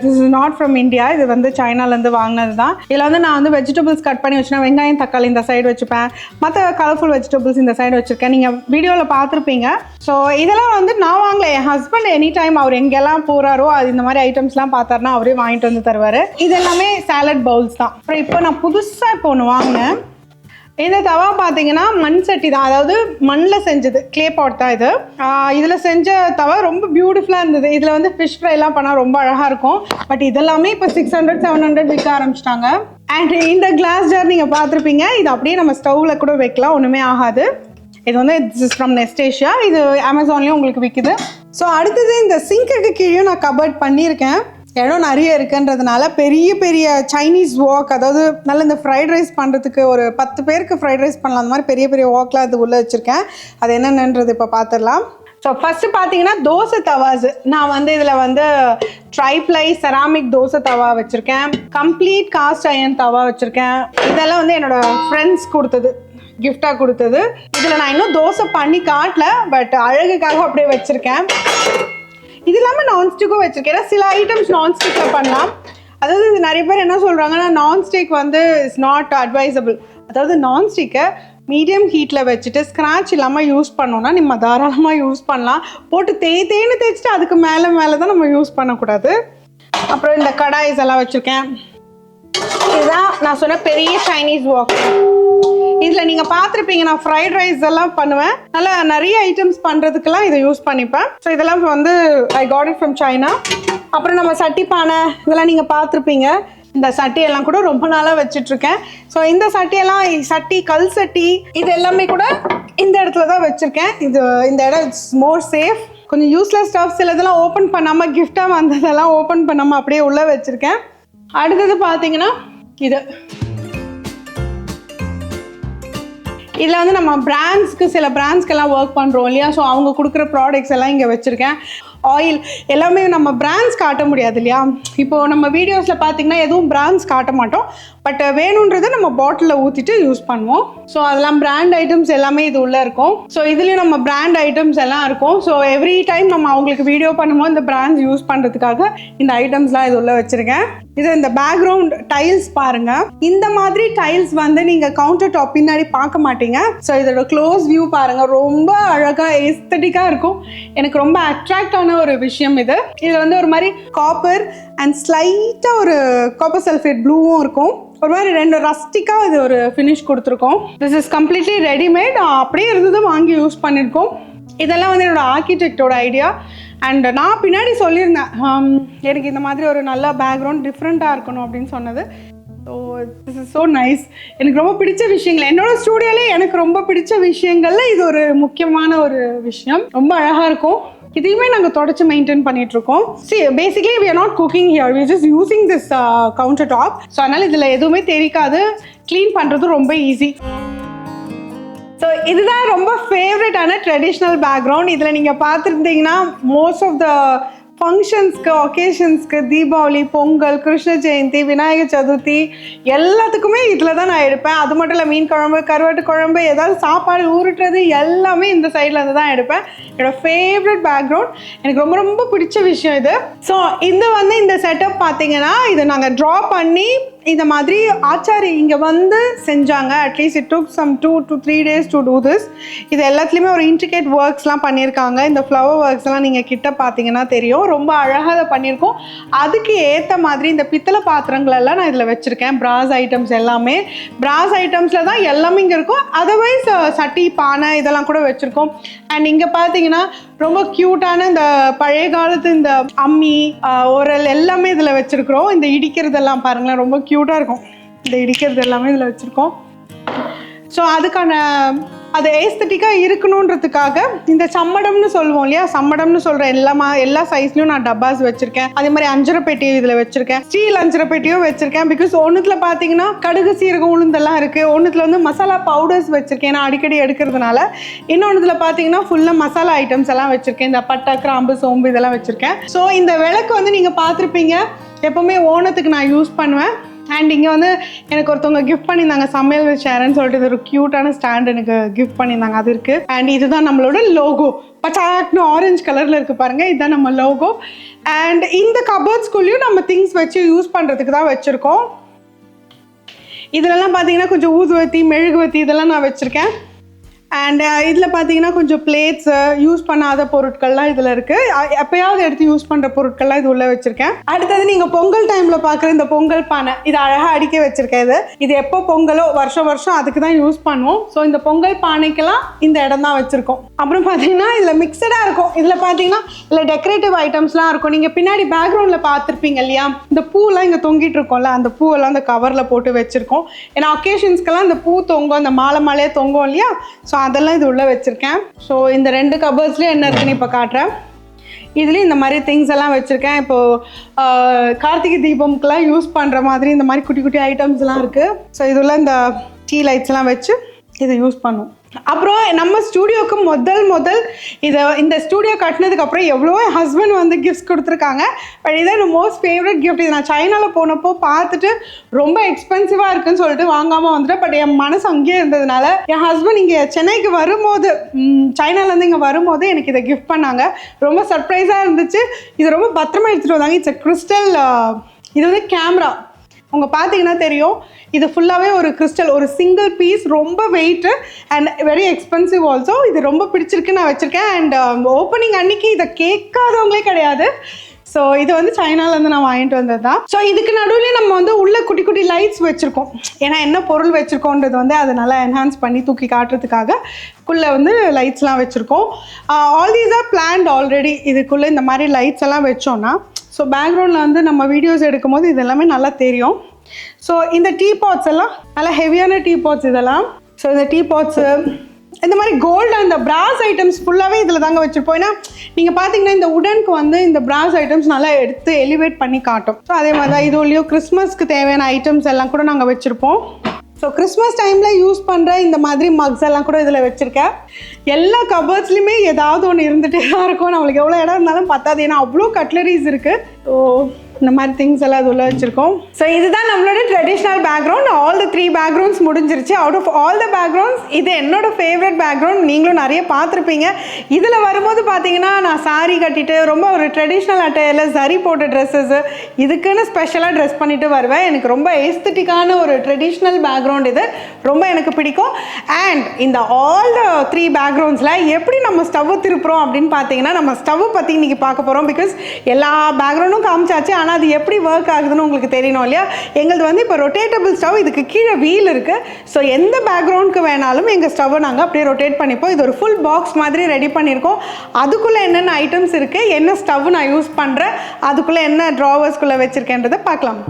This is not from India. இது வந்து சைனாலேருந்து வாங்கினது தான். இதில் வந்து நான் வந்து வெஜிடபிள்ஸ் கட் பண்ணி வச்சுனா வெங்காயம் தக்காளி இந்த சைடு வச்சுப்பேன். மற்ற கலர்ஃபுல் வெஜிடபிள்ஸ் இந்த சைடு வச்சுருக்கேன். நீங்கள் வீடியோவில் பார்த்துருப்பீங்க. ஸோ இதெல்லாம் வந்து நான் வாங்கலை. என் ஹஸ்பண்ட் எனி டைம் அவர் எங்கெல்லாம் போகிறாரோ அது இந்த மாதிரி ஐட்டம்ஸ்லாம் பார்த்தாருன்னா அவரே வாங்கிட்டு வந்து தருவார். இது எல்லாமே சாலட் பவுல்ஸ் தான். அப்புறம் இப்போ நான் புதுசாக இப்போ ஒன்று வாங்கினேன். இந்த தவா பார்த்தீங்கன்னா மண் சட்டி தான். அதாவது மண்ணில் செஞ்சது, க்ளே பாட் தான் இது. இதில் செஞ்ச தவா ரொம்ப பியூட்டிஃபுல்லாக இருந்தது. இதில் வந்து ஃபிஷ் ஃப்ரைலாம் பண்ணால் ரொம்ப அழகாக இருக்கும். பட் இதெல்லாமே இப்போ 600 700 விற்க ஆரம்பிச்சிட்டாங்க. அண்ட் இந்த கிளாஸ் ஜார் நீங்கள் பார்த்துருப்பீங்க. இது அப்படியே நம்ம ஸ்டவ்வில் கூட வைக்கலாம், ஒன்றுமே ஆகாது. இது வந்து திஸ் இஸ் ஃப்ரம் நெஸ்டேஷியா. இது அமேசான்லேயும் உங்களுக்கு விற்குது. ஸோ அடுத்தது இந்த சிங்க்குக்கு கீழே நான் கபர்ட் பண்ணியிருக்கேன். இடம் நிறைய இருக்குன்றதுனால பெரிய பெரிய சைனீஸ் வாக், அதாவது நல்ல இந்த ஃப்ரைட் ரைஸ் பண்ணுறதுக்கு ஒரு 10 பேருக்கு ஃப்ரைட் ரைஸ் பண்ணலாம். அந்த மாதிரி பெரிய பெரிய வாக்லாம் அது உள்ளே வச்சுருக்கேன். அது என்னென்னன்றது இப்போ பார்த்துடலாம். ஸோ ஃபஸ்ட்டு பார்த்தீங்கன்னா தோசை தவாஸ். நான் வந்து இதில் வந்து ட்ரைப்ளை செராமிக் தோசை தவா வச்சுருக்கேன். கம்ப்ளீட் காஸ்ட் அயர்ன் தவா வச்சுருக்கேன். இதெல்லாம் வந்து என்னோடய ஃப்ரெண்ட்ஸ் கொடுத்தது, கிஃப்டாக கொடுத்தது. இதில் நான் இன்னும் தோசை பண்ணி காட்டல, பட் அழகுக்காக அப்படியே வச்சுருக்கேன். இது இல்லாமல் நான்ஸ்டிக்கும் வச்சுருக்கேன். ஏன்னா சில ஐட்டம்ஸ் நான்ஸ்டிக்கில் பண்ணலாம். அதாவது இது நிறைய பேர் என்ன சொல்கிறாங்கன்னா நான்ஸ்டிக் வந்து இஸ் நாட் அட்வைசபிள். அதாவது நான்ஸ்டிக்கை மீடியம் ஹீட்டில் வச்சுட்டு ஸ்க்ராட்ச் இல்லாமல் யூஸ் பண்ணோன்னா நம்ம தாராளமாக யூஸ் பண்ணலாம். போட்டு தேய்ன்னு தேய்ச்சிட்டு அதுக்கு மேலே தான் நம்ம யூஸ் பண்ணக்கூடாது. அப்புறம் இந்த கடாய்ஸ் எல்லாம் வச்சுருக்கேன். இதுதான் நான் சொன்ன பெரிய சைனீஸ் வாக். இதில் நீங்கள் பார்த்துருப்பீங்க, நான் ஃப்ரைட் ரைஸ் எல்லாம் பண்ணுவேன். நல்லா நிறைய ஐட்டம்ஸ் பண்ணுறதுக்கெல்லாம் இதை யூஸ் பண்ணிப்பேன். ஸோ இதெல்லாம் வந்து I got it from China. அப்புறம் நம்ம சட்டி பானை இதெல்லாம் நீங்கள் பார்த்துருப்பீங்க. இந்த சட்டியெல்லாம் கூட ரொம்ப நாளாக வச்சிட்ருக்கேன். ஸோ இந்த சட்டி கல் சட்டி இது எல்லாமே கூட இந்த இடத்துல தான் வச்சுருக்கேன். இந்த இடம் இட்ஸ் மோர் சேஃப். கொஞ்சம் யூஸ்லெஸ் ஸ்டஃப்ஸ் இதெல்லாம் ஓப்பன் பண்ணாமல், கிஃப்டாக வந்ததெல்லாம் ஓப்பன் பண்ணாமல் அப்படியே உள்ளே வச்சுருக்கேன். அடுத்தது பார்த்தீங்கன்னா இதில் வந்து நம்ம சில பிராண்ட்ஸ்க்கெல்லாம் ஒர்க் பண்ணுறோம் இல்லையா? ஸோ அவங்க கொடுக்குற ப்ராடக்ட்ஸ் எல்லாம் இங்கே வச்சுருக்கேன். ஆயில் எல்லாமே நம்ம பிராண்ட்ஸ் காட்ட முடியாது இல்லையா? இப்போது நம்ம வீடியோஸில் பார்த்தீங்கன்னா எதுவும் பிராண்ட்ஸ் காட்ட மாட்டோம். பட் வேணுன்றதை நம்ம பாட்டிலில் ஊற்றிட்டு யூஸ் பண்ணுவோம். ஸோ அதெல்லாம் பிராண்ட் ஐட்டம்ஸ் எல்லாமே இது உள்ளே இருக்கும். ஸோ இதுலேயும் நம்ம பிராண்ட் ஐட்டம்ஸ் எல்லாம் இருக்கும். ஸோ எவ்ரி டைம் நம்ம அவங்களுக்கு வீடியோ பண்ணும்போது இந்த பிராண்ட்ஸ் யூஸ் பண்ணுறதுக்காக இந்த ஐட்டம்ஸ்லாம் இது உள்ளே வச்சுருக்கேன். இது இந்த பேக்ரவுண்ட் டைல்ஸ் பாருங்க. இந்த மாதிரி டைல்ஸ் வந்து நீங்கள் கவுண்டர் டாப் பின்னாடி பார்க்க மாட்டீங்க. ஸோ இதோட க்ளோஸ் வியூ பாருங்க, ரொம்ப அழகாக எஸ்தட்டிக்காக இருக்கும். எனக்கு ரொம்ப அட்ராக்ட் ஆன ஒரு விஷயம் இது. இதில் வந்து ஒரு மாதிரி காப்பர் அண்ட் ஸ்லைட்டாக ஒரு காப்பர் சல்ஃபேட் ப்ளூவும் இருக்கும். ஒரு மாதிரி ரெண்டு ரஸ்டிக்காக இது ஒரு ஃபினிஷ் கொடுத்துருக்கோம். This is completely readymade. அப்படியே இருந்தது வாங்கி யூஸ் பண்ணியிருக்கோம். இதெல்லாம் வந்து என்னோட ஆர்கிடெக்டோட ஐடியா. அண்ட் நான் பின்னாடி சொல்லியிருந்தேன் எனக்கு இந்த மாதிரி ஒரு நல்ல பேக்ரவுண்ட் டிஃப்ரெண்ட்டாக இருக்கணும் அப்படின்னு சொன்னது. So this is so nice. எனக்கு ரொம்ப பிடிச்ச விஷயங்கள், என்னோட ஸ்டூடியோலே எனக்கு ரொம்ப பிடிச்ச விஷயங்கள்ல இது ஒரு முக்கியமான ஒரு விஷயம். ரொம்ப அழகாக இருக்கும். இதையுமே நாங்கள் தொடச்சி மெயின்டைன் பண்ணிட்டு இருக்கோம். Basically we are not cooking here, we are just using this counter top. So அதனால் இதில் எதுவுமே தெரிக்காது. க்ளீன் பண்ணுறது ரொம்ப ஈஸி. ஸோ இதுதான் ரொம்ப ஃபேவரட்டான ட்ரெடிஷ்னல் பேக்ரவுண்ட். இதில் நீங்கள் பார்த்துருந்தீங்கன்னா மோஸ்ட் ஆஃப் த ஃபங்க்ஷன்ஸ்க்கு, ஒகேஷன்ஸ்க்கு, தீபாவளி, பொங்கல், கிருஷ்ண ஜெயந்தி, விநாயகர் சதுர்த்தி எல்லாத்துக்குமே இதில் தான் நான் எடுப்பேன். அது மட்டும் இல்லை, மீன் குழம்பு, கருவாட்டு குழம்பு, ஏதாவது சாப்பாடு ஊறுட்டுறது எல்லாமே இந்த சைடில் இருந்து தான் எடுப்பேன். என்னோட ஃபேவரட் பேக்ரவுண்ட். எனக்கு ரொம்ப ரொம்ப பிடிச்ச விஷயம் இது. ஸோ இந்த செட்டப் பார்த்தீங்கன்னா இதை நாங்கள் ட்ரா பண்ணி இந்த மாதிரி ஆச்சாரி இங்கே வந்து செஞ்சாங்க. At least it took some 2 to 3 days to do this. இது எல்லாத்துலேயுமே ஒரு இன்ட்ரிகேட் ஒர்க்ஸ்லாம் பண்ணியிருக்காங்க. இந்த ஃப்ளவர் ஒர்க்ஸ்லாம் நீங்கள் கிட்ட பார்த்தீங்கன்னா தெரியும். ரொம்ப அழகாக அதை பண்ணியிருக்கோம். அதுக்கு ஏற்ற மாதிரி இந்த பித்தளை பாத்திரங்களெல்லாம் நான் இதில் வச்சுருக்கேன். பிராஸ் ஐட்டம்ஸ் எல்லாமே பிராஸ் ஐட்டம்ஸில் தான் எல்லாமே இங்கே இருக்கும். அதர்வைஸ் சட்டி, பானை இதெல்லாம் கூட வச்சுருக்கோம். அண்ட் இங்கே பார்த்தீங்கன்னா ரொம்ப க்யூட்டான இந்த பழைய காலத்து இந்த அம்மி, உரல் எல்லாமே இதில் வச்சுருக்குறோம். இந்த இடிக்கிறதெல்லாம் பாருங்களேன், ரொம்ப க்யூட்டாக இருக்கும். இந்த இடிக்கிறது எல்லாமே இதில் வச்சுருக்கோம். ஸோ அதுக்கான அது ஏஸ்தட்டிக்காக இருக்கணுன்றதுக்காக இந்த சம்மடம்னு சொல்லுவோம் இல்லையா? சம்மடம்னு சொல்கிற எல்லா சைஸ்லையும் நான் டப்பாஸ் வச்சுருக்கேன். அதே மாதிரி அஞ்சரை பெட்டியும் இதில் வச்சுருக்கேன். ஸ்டீல் அஞ்சரை பெட்டியும் வச்சுருக்கேன். பிகாஸ் ஒன்றுத்தில் பார்த்தீங்கன்னா கடுகு, சீரகம், உளுந்தெல்லாம் இருக்குது. ஒன்றுத்தில் வந்து மசாலா பவுடர்ஸ் வச்சுருக்கேன், நான் அடிக்கடி எடுக்கிறதுனால. இன்னொன்றுத்தில் பார்த்தீங்கன்னா ஃபுல்லாக மசாலா ஐட்டம்ஸ் எல்லாம் வச்சுருக்கேன். இந்த பட்டை, கிராம்பு, சோம்பு இதெல்லாம் வச்சுருக்கேன். ஸோ இந்த விளக்கு வந்து நீங்கள் பார்த்துருப்பீங்க, எப்போவுமே ஓணத்துக்கு நான் யூஸ் பண்ணுவேன். அண்ட் இங்கே வந்து எனக்கு ஒருத்தவங்க கிஃப்ட் பண்ணியிருந்தாங்க, சமையல் வித் ஷேரன் சொல்லிட்டு. இது ஒரு க்யூட்டான ஸ்டாண்ட் எனக்கு கிஃப்ட் பண்ணியிருந்தாங்க, அது இருக்குது. அண்ட் இதுதான் நம்மளோட லோகோ, பச்சாக்னு ஆரஞ்சு கலரில் இருக்குது பாருங்கள், இதுதான் நம்ம லோகோ. அண்ட் இந்த கபர்ட்ஸ்குள்ளேயும் நம்ம திங்ஸ் வச்சு யூஸ் பண்ணுறதுக்கு தான் வச்சுருக்கோம். இதிலெல்லாம் பார்த்தீங்கன்னா கொஞ்சம் ஊதுவத்தி, மெழுகுவத்தி இதெல்லாம் நான் வச்சுருக்கேன். அண்ட் இதில் பார்த்தீங்கன்னா கொஞ்சம் பிளேட்ஸு, யூஸ் பண்ணாத பொருட்கள்லாம் இதில் இருக்குது. எப்போயாவது எடுத்து யூஸ் பண்ணுற பொருட்கள்லாம் இது உள்ளே வச்சுருக்கேன். அடுத்தது நீங்கள் பொங்கல் டைமில் பார்க்குற இந்த பொங்கல் பானை, இது அழகாக அடிக்க வச்சுருக்கேன். இது எப்போ பொங்கலோ வருஷம் அதுக்கு தான் யூஸ் பண்ணுவோம். ஸோ இந்த பொங்கல் பானைக்கெல்லாம் இந்த இடம் தான் வச்சுருக்கோம். அப்புறம் பார்த்தீங்கன்னா இதில் மிக்சடாக இருக்கும். இதில் பார்த்தீங்கன்னா இதில் டெக்கரேட்டிவ் ஐட்டம்ஸ்லாம் இருக்கும். நீங்கள் பின்னாடி பேக்ரவுண்டில் பார்த்துருப்பீங்க இல்லையா? இந்த பூலாம் இங்கே தொங்கிட்டு இருக்கோம்ல, அந்த பூவெல்லாம் அந்த கவரில் போட்டு வச்சுருக்கோம். ஏன்னா ஒகேஷன்ஸ்க்கெல்லாம் இந்த பூ தொங்கும், அந்த மாலையே தொங்கும் இல்லையா? ஸோ அதெல்லாம் இது உள்ளே வச்சுருக்கேன். ஸோ இந்த 2 கபர்ஸ்லேயும் என்ன இருக்குன்னு இப்போ காட்டுறேன். இதுலேயும் இந்த மாதிரி திங்ஸ் எல்லாம் வச்சுருக்கேன். இப்போது கார்த்திகை தீபம்க்கெலாம் யூஸ் பண்ணுற மாதிரி இந்த மாதிரி குட்டி குட்டி ஐட்டம்ஸ்லாம் இருக்குது. ஸோ இதுள்ள இந்த டீ லைட்ஸ்லாம் வச்சு இதை யூஸ் பண்ணுவோம். அப்புறம் நம்ம ஸ்டூடியோவுக்கு முதல் இந்த ஸ்டூடியோ கட்டினதுக்கப்புறம் எவ்வளோ என் ஹஸ்பண்ட் வந்து கிஃப்ட்ஸ் கொடுத்துருக்காங்க. பட் இதான் எனக்கு மோஸ்ட் ஃபேவரட் கிஃப்ட். இது நான் சைனாவில் போனப்போ பார்த்துட்டு ரொம்ப எக்ஸ்பென்சிவாக இருக்குன்னு சொல்லிட்டு வாங்காமல் வந்துட்டேன். பட் என் மனசு அங்கேயே இருந்ததுனால என் ஹஸ்பண்ட் இங்கே சென்னைக்கு வரும்போது, சைனாலேருந்து இங்கே வரும்போது எனக்கு இதை கிஃப்ட் பண்ணாங்க. ரொம்ப சர்ப்ரைஸாக இருந்துச்சு. இது ரொம்ப பத்திரமா எடுத்துகிட்டு வந்தாங்க. இட்ஸ் அ கிறிஸ்டல் இது வந்து கேமரா. உங்க பார்த்தீங்கன்னா தெரியும், இது ஃபுல்லாகவே ஒரு கிறிஸ்டல், ஒரு சிங்கிள் பீஸ், ரொம்ப weight and very expensive also. இது ரொம்ப பிடிச்சிருக்கு, நான் வச்சுருக்கேன். அண்ட் ஓப்பனிங் அன்னைக்கு இதை கேட்காதவங்களே கிடையாது. ஸோ இது வந்து சைனாலேருந்து நான் வாங்கிட்டு வந்தது தான். ஸோ இதுக்கு நடுவில் நம்ம வந்து உள்ள குட்டி குட்டி லைட்ஸ் வச்சுருக்கோம். ஏன்னா என்ன பொருள் வச்சுருக்கோன்றது வந்து அதை நல்லா என்ஹான்ஸ் பண்ணி தூக்கி காட்டுறதுக்காக குள்ளே வந்து லைட்ஸ்லாம் வச்சுருக்கோம். All these R plant already. இதுக்குள்ளே இந்த மாதிரி லைட்ஸ் எல்லாம் வச்சோன்னா ஸோ பேக்ரவுண்டில் வந்து நம்ம வீடியோஸ் எடுக்கும் போது இது எல்லாமே நல்லா தெரியும். ஸோ இந்த டீ பாட்ஸ் எல்லாம் நல்லா ஹெவியான டீ பாட்ஸ் இதெல்லாம். ஸோ இந்த டீ பாட்ஸு இந்த மாதிரி கோல்டு அந்த பிராஸ் ஐட்டம்ஸ் ஃபுல்லாகவே இதில் தாங்க வச்சுருப்போம். ஏன்னா நீங்கள் பார்த்தீங்கன்னா இந்த உடனுக்கு வந்து இந்த பிராஸ் ஐட்டம்ஸ் நல்லா எடுத்து எலிவேட் பண்ணி காட்டும். ஸோ அதே மாதிரி தான் இதுலேயும் கிறிஸ்மஸ்க்கு தேவையான ஐட்டம்ஸ் எல்லாம் கூட நாங்கள் வச்சுருப்போம். ஸோ கிறிஸ்மஸ் டைமில் யூஸ் பண்ணுற இந்த மாதிரி மக்ஸ் எல்லாம் கூட இதில் வச்சுருக்கேன். எல்லா கபர்ட்ஸ்லையுமே ஏதாவது ஒன்று இருந்துகிட்டே தான் இருக்கும். நம்மளுக்கு எவ்வளோ இடம் இருந்தாலும் பத்தாது, ஏன்னா அவ்வளோ கட்லரிஸ் இருக்குது. ஸோ இந்த மாதிரி திங்ஸ் எல்லாம் அது உள்ள வச்சுருக்கோம். ஸோ இதுதான் நம்மளோட traditional background. All the 3 backgrounds முடிஞ்சிருச்சு. Out of all the backgrounds இது என்னோட ஃபேவரட் பேக்ரவுண்ட். நீங்களும் நிறைய பார்த்துருப்பீங்க. இதில் வரும்போது பார்த்தீங்கன்னா நான் சாரி கட்டிட்டு ரொம்ப ஒரு ட்ரெடிஷ்னல் அட்டையில் சரி போட்ட ட்ரெஸ்ஸஸ்ஸு இதுக்குன்னு ஸ்பெஷலாக ட்ரெஸ் பண்ணிட்டு வருவேன். எனக்கு ரொம்ப ஏஸ்தட்டிக்கான ஒரு ட்ரெடிஷ்னல் பேக்ரவுண்ட் இது, ரொம்ப எனக்கு பிடிக்கும். அண்ட் இந்த ஆல் த 3 பேக்ரவுண்ட்ஸில் எப்படி நம்ம ஸ்டவ் திருப்புறோம் அப்படின்னு பார்த்தீங்கன்னா, நம்ம ஸ்டவ் பற்றி இன்றைக்கி பார்க்க போகிறோம். பிகாஸ் எல்லா பேக்ரவுண்டும் காமிச்சாச்சு, ஆனால் அது எப்படி ஒர்க் ஆகுதுன்னு உங்களுக்கு தெரியணும் இல்லையா? எங்களது வந்து இப்போ ரொட்டேட்டபிள் ஸ்டவ், இதுக்கு கீழே வீல் இருக்குது. ஸோ எந்த பேக்ரவுண்டுக்கு வேணாலும் எங்கள் ஸ்டவ்வை நாங்கள் அப்படியே ரொட்டேட் பண்ணிப்போம். இது ஒரு ஃபுல் பாக்ஸ் மாதிரி ரெடி பண்ணியிருக்கோம். அதுக்குள்ளே என்னென்ன ஐட்டம்ஸ் இருக்குது, என்ன ஸ்டவ் நான் யூஸ் பண்ணுறேன், அதுக்குள்ளே என்ன ட்ராவர்ஸ்குள்ளே வச்சுருக்கேன்றதை பார்க்கலாம்.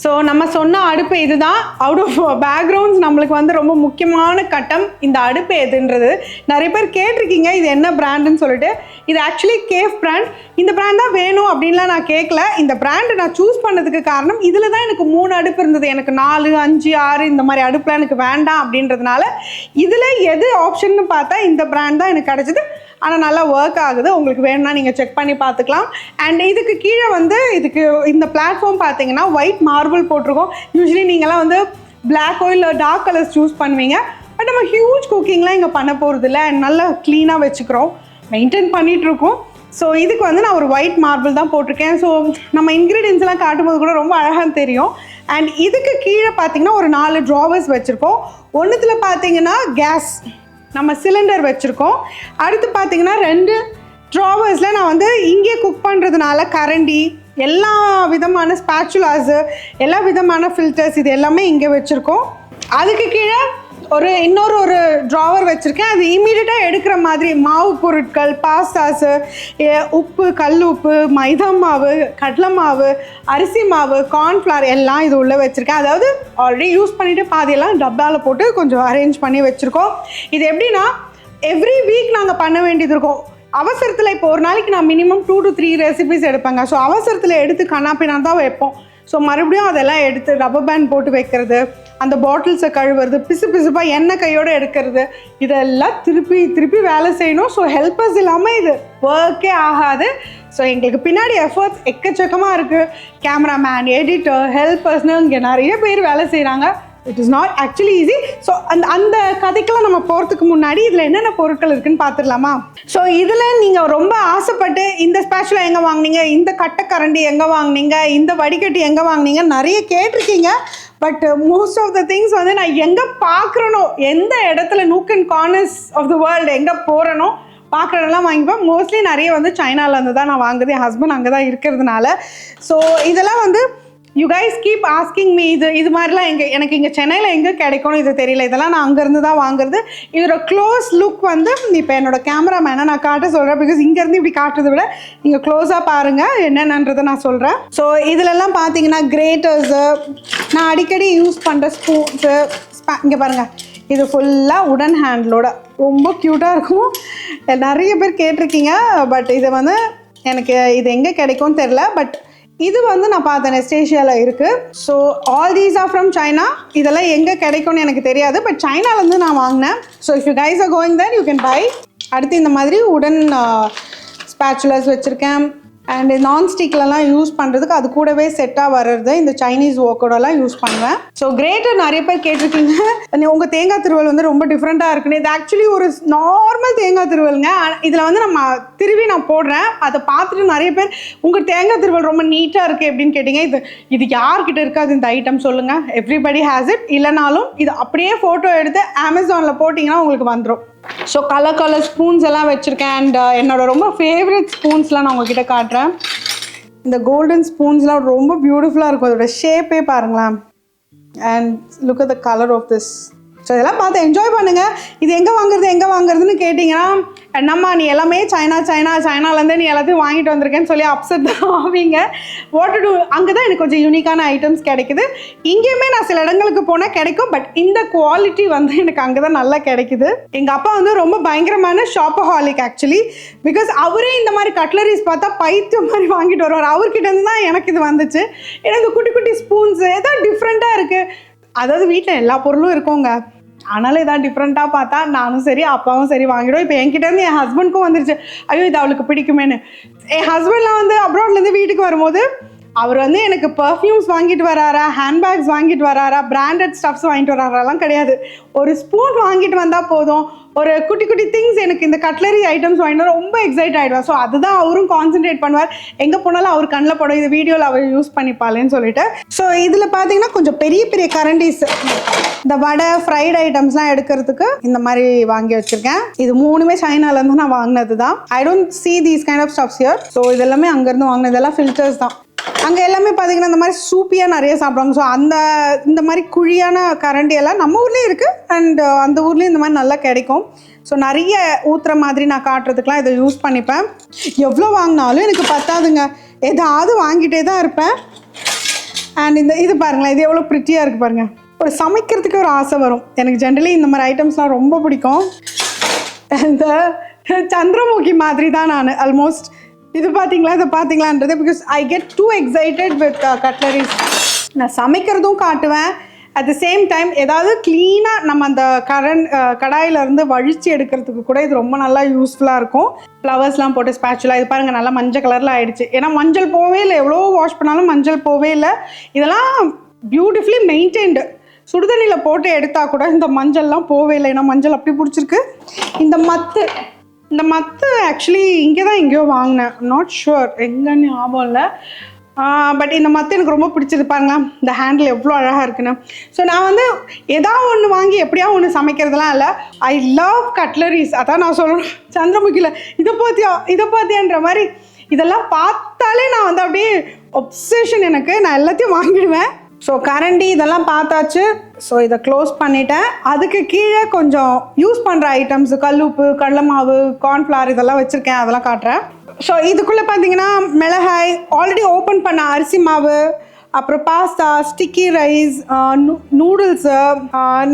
ஸோ நம்ம சொன்ன அடுப்பு இதுதான். அவுட் ஆஃப் பேக்ரவுண்ட்ஸ் நம்மளுக்கு வந்து ரொம்ப முக்கியமான கட்டம் இந்த அடுப்பு எதுன்றது. நிறைய பேர் கேட்டிருக்கீங்க இது என்ன பிராண்டுன்னு சொல்லிட்டு. இது ஆக்சுவலி கேஃப் பிராண்ட். இந்த பிராண்ட் தான் வேணும் அப்படின்லாம் நான் கேட்கல. இந்த பிராண்டு நான் சூஸ் பண்ணதுக்கு காரணம் இதில் தான் எனக்கு 3 அடுப்பு இருந்தது. எனக்கு 4, 5, 6 இந்த மாதிரி அடுப்புலாம் எனக்கு வேண்டாம் அப்படின்றதுனால இதில் எது ஆப்ஷன்னு பார்த்தா இந்த பிராண்ட் தான் எனக்கு கிடச்சிது. ஆனால் நல்லா ஒர்க் ஆகுது. உங்களுக்கு வேணும்னா நீங்கள் செக் பண்ணி பார்த்துக்கலாம். அண்ட் இதுக்கு கீழே வந்து இதுக்கு இந்த பிளாட்ஃபார்ம் பார்த்தீங்கன்னா ஒயிட் மார்பிள் போட்டிருக்கோம். யூஸ்வலி நீங்கள்லாம் வந்து பிளாக்கோ இல்லை டார்க் கலர்ஸ் சூஸ் பண்ணுவீங்க. பட் நம்ம ஹியூஜ் குக்கிங்லாம் இங்கே பண்ண போகிறது இல்லை. அண்ட் நல்லா க்ளீனாக வச்சுக்கிறோம், மெயின்டைன் பண்ணிகிட்ருக்கோம். ஸோ இதுக்கு வந்து நான் ஒரு ஒயிட் மார்பிள் தான் போட்டிருக்கேன். ஸோ நம்ம இன்க்ரீடியன்ஸ்லாம் காட்டும்போது கூட ரொம்ப அழகாக தெரியும். அண்ட் இதுக்கு கீழே பார்த்தீங்கன்னா ஒரு 4 ட்ராவர்ஸ் வச்சுருக்கோம். ஒன்றுத்தில் பார்த்தீங்கன்னா கேஸ் நம்ம சிலிண்டர் வச்சுருக்கோம். அடுத்து பார்த்தீங்கன்னா 2 ட்ராவர்ஸில் நான் வந்து இங்கே குக் பண்ணுறதுனால கரண்டி, எல்லா விதமான ஸ்பேச்சுலாஸு, எல்லா விதமான ஃபில்டர்ஸ் இது எல்லாமே இங்கே வச்சுருக்கோம். அதுக்கு கீழே இன்னொரு ட்ராவர் வச்சுருக்கேன். அது இமீடியட்டாக எடுக்கிற மாதிரி மாவு பொருட்கள், பாஸ்தாஸு, உப்பு, கல் உப்பு, மைதா மாவு, கடலை மாவு, அரிசி மாவு, கார்ன்ஃப்ளவர் எல்லாம் இது உள்ளே வச்சுருக்கேன். அதாவது ஆல்ரெடி யூஸ் பண்ணிவிட்டு பாதியெல்லாம் டப்பாவில் போட்டு கொஞ்சம் அரேஞ்ச் பண்ணி வச்சுருக்கோம். இது எப்படின்னா எவ்ரி வீக் நாங்கள் பண்ண வேண்டியது இருக்கும். அவசரத்தில் இப்போ ஒரு நாளைக்கு நான் மினிமம் 2 to 3 ரெசிபிஸ் எடுப்பேங்க. ஸோ அவசரத்தில் எடுத்து கண்ணாப்பினா தான் வைப்போம். ஸோ மறுபடியும் அதெல்லாம் எடுத்து ரப்பர் பேண்ட் போட்டு வைக்கிறது, அந்த பாட்டில்ஸை கழுவுறது, பிசுப்பாக எண்ணெய் கையோடு எடுக்கிறது, இதெல்லாம் திருப்பி வேலை செய்யணும். ஸோ ஹெல்ப்பர்ஸ் இல்லாமல் இது ஒர்க்கே ஆகாது. ஸோ எங்களுக்கு பின்னாடி எஃபர்ட்ஸ் எக்கச்சக்கமாக இருக்குது. கேமராமேன், எடிட்டர், ஹெல்ப்பர்ஸ்னு இங்கே நிறைய பேர் வேலை செய்கிறாங்க. It is not actually easy. So அந்த கதைக்கெல்லாம் நம்ம போகிறதுக்கு முன்னாடி இதில் என்னென்ன பொருட்கள் இருக்குதுன்னு பார்த்துடலாமா? ஸோ இதில் நீங்கள் ரொம்ப ஆசைப்பட்டு இந்த ஸ்பேச்சுலா எங்கே வாங்கினீங்க, இந்த கட்டைக்கரண்டி எங்கே வாங்கினீங்க, இந்த வடிகட்டி எங்கே வாங்கினீங்க நிறைய கேட்டிருக்கீங்க. But most of the things வந்து நான் எங்கே பார்க்குறனோ, எந்த இடத்துல nook and corners of the world எங்கே போகிறனோ பார்க்குறதெல்லாம் வாங்கிப்பேன். மோஸ்ட்லி நிறைய வந்து சைனாவிலேருந்து தான் நான் வாங்குறது. என் ஹஸ்பண்ட் அங்கே தான் இருக்கிறதுனால. ஸோ இதெல்லாம் வந்து you guys keep asking me, இது மாதிரிலாம் எனக்கு இங்கே சென்னையில் எங்கே கிடைக்கணும் இது தெரியல. இதெல்லாம் நான் அங்கேருந்து தான் வாங்குறது. இதோட க்ளோஸ் லுக் வந்து இப்போ என்னோட கேமராமேனை நான் காட்ட சொல்கிறேன். பிகாஸ் இங்கேருந்து இப்படி காட்டுறதை விட நீங்கள் க்ளோஸாக பாருங்கள் என்னென்னன்றதை நான் சொல்கிறேன். ஸோ இதிலெல்லாம் பார்த்தீங்கன்னா கிரேட்டர்ஸு, நான் அடிக்கடி யூஸ் பண்ணுற ஸ்பூன்ஸு, இங்கே பாருங்கள், இது ஃபுல்லாக உடன் ஹேண்டிலோட ரொம்ப க்யூட்டாக இருக்கும். நிறைய பேர் கேட்டிருக்கீங்க. பட் இது வந்து எனக்கு இது எங்கே கிடைக்கும்னு தெரில. பட் இது வந்து நான் பார்த்தேன் நெஸ்டேஷியாவில் இருக்குது. So all these are from China. இதெல்லாம் எங்கே கிடைக்கும்னு எனக்கு தெரியாது. பட் சைனாலேருந்து நான் வாங்கினேன். So if you guys are going there you can buy. அடுத்து இந்த மாதிரி உடன் ஸ்பேச்சுலர்ஸ் வச்சுருக்கேன். அண்ட் நான்ஸ்டிக்லலாம் யூஸ் பண்ணுறதுக்கு அது கூடவே செட்டாக வர்றது இந்த சைனீஸ் ஓக்கோடெல்லாம் யூஸ் பண்ணுவேன். ஸோ கிரேட்டர் நிறைய பேர் கேட்டிருக்கீங்க உங்கள் தேங்காய் திருவல் வந்து ரொம்ப டிஃப்ரெண்ட்டாக இருக்குன்னு. இது ஆக்சுவலி ஒரு நார்மல் தேங்காய் திருவலுங்க. இதில் வந்து நம்ம திருவி நான் போடுறேன். அதை பார்த்துட்டு நிறைய பேர் உங்கள் தேங்காய் திருவல் ரொம்ப நீட்டாக இருக்குது எப்படின்னு கேட்டிங்க. இது யார்கிட்ட இருக்காது இந்த ஐட்டம் சொல்லுங்கள்? Everybody has it. இல்லைனாலும் இது அப்படியே ஃபோட்டோ எடுத்து அமேசானில் போட்டிங்கன்னா உங்களுக்கு வந்துடும். ஸோ கலர் ஸ்பூன்ஸ் எல்லாம் வச்சுருக்கேன். அண்ட் என்னோட ரொம்ப ஃபேவரட் ஸ்பூன்ஸ்லாம் நான் உங்ககிட்ட காட்டுறேன். இந்த கோல்டன் ஸ்பூன்ஸ்லாம் ரொம்ப பியூட்டிஃபுல்லாக இருக்கும். அதோட ஷேப்பே பாருங்களேன். And look at the colour of this. So இதெல்லாம் பார்த்து என்ஜாய் பண்ணுங்கள். இது எங்கே வாங்குறதுன்னு கேட்டிங்கன்னா என்னம்மா நீ எல்லாமே சைனாலேருந்து நீ எல்லாத்தையும் வாங்கிட்டு வந்திருக்கேன்னு சொல்லி அப்செட் தான் ஆவீங்க. வாட் டு டூ, அங்கே தான் எனக்கு கொஞ்சம் யூனிக்கான ஐட்டம்ஸ் கிடைக்குது. இங்கேயுமே நான் சில இடங்களுக்கு போனால் கிடைக்கும். பட் இந்த குவாலிட்டி வந்து எனக்கு அங்கே தான் நல்லா கிடைக்குது. எங்கள் அப்பா வந்து ரொம்ப பயங்கரமான ஷாப்பஹாலிக் ஆக்சுவலி. பிகாஸ் அவரே இந்த மாதிரி கட்லரிஸ் பார்த்தா பைத்தியம் மாதிரி வாங்கிட்டு வருவார். அவர்கிட்ட இருந்து தான் எனக்கு இது வந்துச்சு. எனக்கு குட்டி குட்டி ஸ்பூன்ஸு ஏதாவது டிஃப்ரெண்ட்டாக இருக்குது. அதாவது வீட்டில் எல்லா பொருளும் இருக்குங்க. ஆனாலும் ஏதாவது டிஃப்ரெண்ட்டாக பார்த்தா நானும் சரி அப்பாவும் சரி வாங்கிடுவோம். இப்போ என்கிட்டேருந்து என் ஹஸ்பண்டுக்கும் வந்துருச்சு, ஐயோ இது அவளுக்கு பிடிக்குமேன்னு. என் ஹஸ்பண்ட்லாம் வந்து அப்ராட்லேருந்து வீட்டுக்கு வரும்போது அவர் வந்து எனக்கு பர்ஃப்யூம்ஸ் வாங்கிட்டு வராரா, ஹேண்ட்பேக்ஸ் வாங்கிட்டு வராரா, பிராண்டட் ஸ்டஃப்ஸ் வாங்கிட்டு வராரெல்லாம் கிடையாது. ஒரு ஸ்பூன் வாங்கிட்டு வந்தால் போதும். ஒரு குட்டி குட்டி திங்ஸ் எனக்கு இந்த கட்லரி ஐட்டம்ஸ் வாங்கிட்டு ரொம்ப எக்ஸைட் ஆகிடுவார். ஸோ அதுதான் அவரும் கான்சென்ட்ரேட் பண்ணுவார். எங்கே போனாலும் அவர் கண்ணில் படம், இந்த வீடியோவில் அவர் யூஸ் பண்ணிப்பாளேன்னு சொல்லிட்டு. ஸோ இதில் பார்த்தீங்கன்னா கொஞ்சம் பெரிய பெரிய கரண்டிஸ், இந்த வடை ஃப்ரைட் ஐட்டம்ஸ்லாம் எடுக்கிறதுக்கு இந்த மாதிரி வாங்கி வச்சுருக்கேன். இது மூணுமே சைனாலேருந்து நான் வாங்கினது தான். I don't see these kind of stuffs here. So இதெல்லாமே அங்கேருந்து வாங்கினது. இதெல்லாம் ஃபில்டர்ஸ் தான். அங்கே எல்லாமே பார்த்தீங்கன்னா இந்த மாதிரி சூப்பியாக நிறைய சாப்பிடுவாங்க. ஸோ இந்த மாதிரி குழியான கரண்டி எல்லாம் நம்ம ஊர்லேயும் இருக்குது. அண்ட் அந்த ஊர்லேயும் இந்த மாதிரி நல்லா கிடைக்கும். ஸோ நிறைய ஊற்றுற மாதிரி நான் காட்டுறதுக்கெலாம் இதை யூஸ் பண்ணிப்பேன். எவ்வளோ வாங்கினாலும் எனக்கு பத்தாதுங்க, ஏதாவது வாங்கிட்டே தான் இருப்பேன். அண்ட் இது பாருங்களேன், இது எவ்வளோ ப்ரிட்டியாக இருக்குது பாருங்கள். ஒரு சமைக்கிறதுக்கு ஒரு ஆசை வரும் எனக்கு. ஜென்ரலி இந்த மாதிரி ஐட்டம்ஸ்லாம் ரொம்ப பிடிக்கும். இந்த சந்திரமுகி மாதிரி தான் நான் ஆல்மோஸ்ட். இது பார்த்தீங்களான்றது because I get too excited with cutleries. நான் சமைக்கிறதும் காட்டுவேன். அட் த சேம் டைம் ஏதாவது க்ளீனாக நம்ம அந்த கடாயிலேருந்து வழித்து எடுக்கிறதுக்கு கூட இது ரொம்ப நல்லா யூஸ்ஃபுல்லாக இருக்கும். ஃப்ளவர்ஸ்லாம் போட்டு ஸ்பேச்சுலா இது பாருங்கள் நல்லா மஞ்சள் கலரில் ஆகிடுச்சு. ஏன்னா மஞ்சள் போவே இல்லை, எவ்வளோ வாஷ் பண்ணாலும் மஞ்சள் போவே இல்லை. இதெல்லாம் பியூட்டிஃபுல்லி மெயின்டைன்டு. சுடுதண்ணியில் போட்டு எடுத்தால் கூட இந்த மஞ்சள்லாம் போவே இல்லை. ஏன்னா மஞ்சள் அப்படி பிடிச்சிருக்கு. இந்த மத்து ஆக்சுவலி இங்கே தான் எங்கேயோ வாங்கினேன். நாட் ஷுர் எங்கன்னு ஞாபகம் இல்லை. பட் இந்த மத்து எனக்கு ரொம்ப பிடிச்சது. பாருங்களேன் இந்த ஹேண்டில் எவ்வளோ அழகாக இருக்குன்னு. ஸோ நான் வந்து ஏதாவது ஒன்று வாங்கி எப்படியா ஒன்று சமைக்கிறதுலாம் இல்லை. I love cutleries. அதான் நான் சொல்கிறேன் சந்திரமுகியில் இதை பார்த்தியான்ற மாதிரி இதெல்லாம் பார்த்தாலே நான் வந்து அப்படியே ஒப்சேஷன் எனக்கு. நான் எல்லாத்தையும் வாங்கிடுவேன். ஸோ கரண்டி இதெல்லாம் பார்த்தாச்சு. ஸோ இதை க்ளோஸ் பண்ணிட்டேன். அதுக்கு கீழே கொஞ்சம் யூஸ் பண்ணுற ஐட்டம்ஸு கல்லுப்பு, கடலை மாவு, கார்ன்ஃப்ளவர் இதெல்லாம் வச்சுருக்கேன். அதெல்லாம் காட்டுறேன். ஸோ இதுக்குள்ளே பார்த்தீங்கன்னா மிளகாய், ஆல்ரெடி ஓப்பன் பண்ண அரிசி மாவு, அப்புறம் பாஸ்தா, ஸ்டிக்கி ரைஸ், நூடுல்ஸு,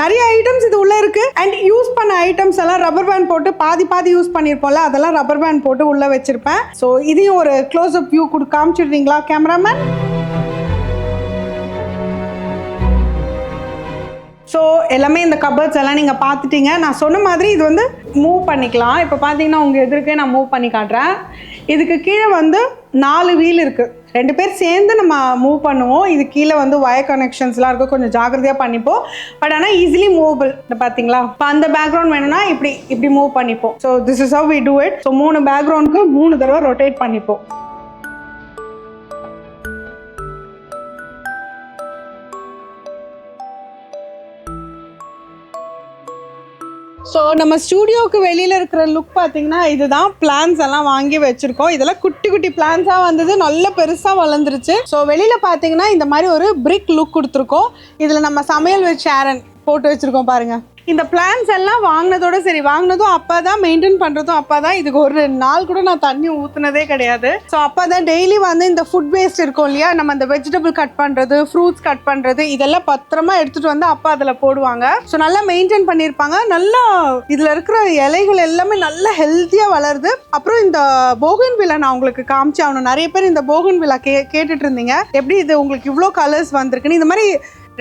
நிறைய ஐட்டம்ஸ் இது உள்ளே இருக்குது. அண்ட் யூஸ் பண்ண ஐட்டம்ஸ் எல்லாம் ரப்பர் பேண்ட் போட்டு பாதி யூஸ் பண்ணியிருப்போம்ல, அதெல்லாம் ரப்பர் பேண்ட் போட்டு உள்ளே வச்சுருப்பேன். ஸோ இதையும் ஒரு க்ளோஸ் அப் வியூ காமிச்சிடுறீங்களா கேமராமேன்? ஸோ எல்லாமே இந்த கபர்ட்ஸ் எல்லாம் நீங்கள் பார்த்துட்டீங்க. நான் சொன்ன மாதிரி இது வந்து மூவ் பண்ணிக்கலாம். இப்போ பார்த்தீங்கன்னா உங்கள் எதிர்க்கே நான் மூவ் பண்ணி காட்டுறேன். இதுக்கு கீழே வந்து 4 வீல் இருக்குது. 2 பேர் சேர்ந்து நம்ம மூவ் பண்ணுவோம். இது கீழே வந்து வயர் கனெக்ஷன்ஸ்லாம் இருக்குது. கொஞ்சம் ஜாக்கிரதையாக பண்ணிப்போம். பட் ஆனால் ஈஸிலி மூவபிள். இந்த பார்த்தீங்களா, இப்போ அந்த பேக்ரவுண்ட் வேணும்னா இப்படி மூவ் பண்ணிப்போம். So this is how we do it. So 3 பேக்ரவுண்டுக்கு 3 தடவை ரொட்டேட் பண்ணிப்போம். ஸோ நம்ம ஸ்டூடியோவுக்கு வெளியில் இருக்கிற லுக் பார்த்தீங்கன்னா இதுதான். பிளான்ஸ் எல்லாம் வாங்கி வச்சுருக்கோம். இதெல்லாம் குட்டி குட்டி பிளான்ஸாக வந்தது, நல்ல பெருசாக வளர்ந்துருச்சு. ஸோ வெளியில் பார்த்தீங்கன்னா இந்த மாதிரி ஒரு பிரிக் லுக் கொடுத்துருக்கோம். இதில் நம்ம சமையல் வித் ஷேரன் போட்டு வச்சுருக்கோம் பாருங்கள். இந்த பிளான்ஸ் எல்லாம் வாங்கினதோட சரி, வாங்கினதும் அப்பா தான், மெயின்டைன் பண்ணுறதும் அப்பா தான். இதுக்கு ஒரு நாள் கூட நான் தண்ணி ஊற்றுனதே கிடையாது. ஸோ அப்பா தான் டெய்லி வந்து இந்த ஃபுட் வேஸ்ட் இருக்கும் இல்லையா, நம்ம அந்த வெஜிடபிள் கட் பண்ணுறது, ஃப்ரூட்ஸ் கட் பண்ணுறது, இதெல்லாம் பத்திரமா எடுத்துகிட்டு வந்து அப்பா அதில் போடுவாங்க. ஸோ நல்லா மெயின்டைன் பண்ணியிருப்பாங்க. நல்லா இதில் இருக்கிற இலைகள் எல்லாமே நல்லா ஹெல்த்தியாக வளருது. அப்புறம் இந்த போகன் வில்லா நான் உங்களுக்கு காமிச்சு ஆகணும். நிறைய பேர் இந்த போகன் வில்லா கேட்டுட்டு இருந்தீங்க, எப்படி இது உங்களுக்கு இவ்வளோ கலர்ஸ் வந்திருக்குன்னு. இந்த மாதிரி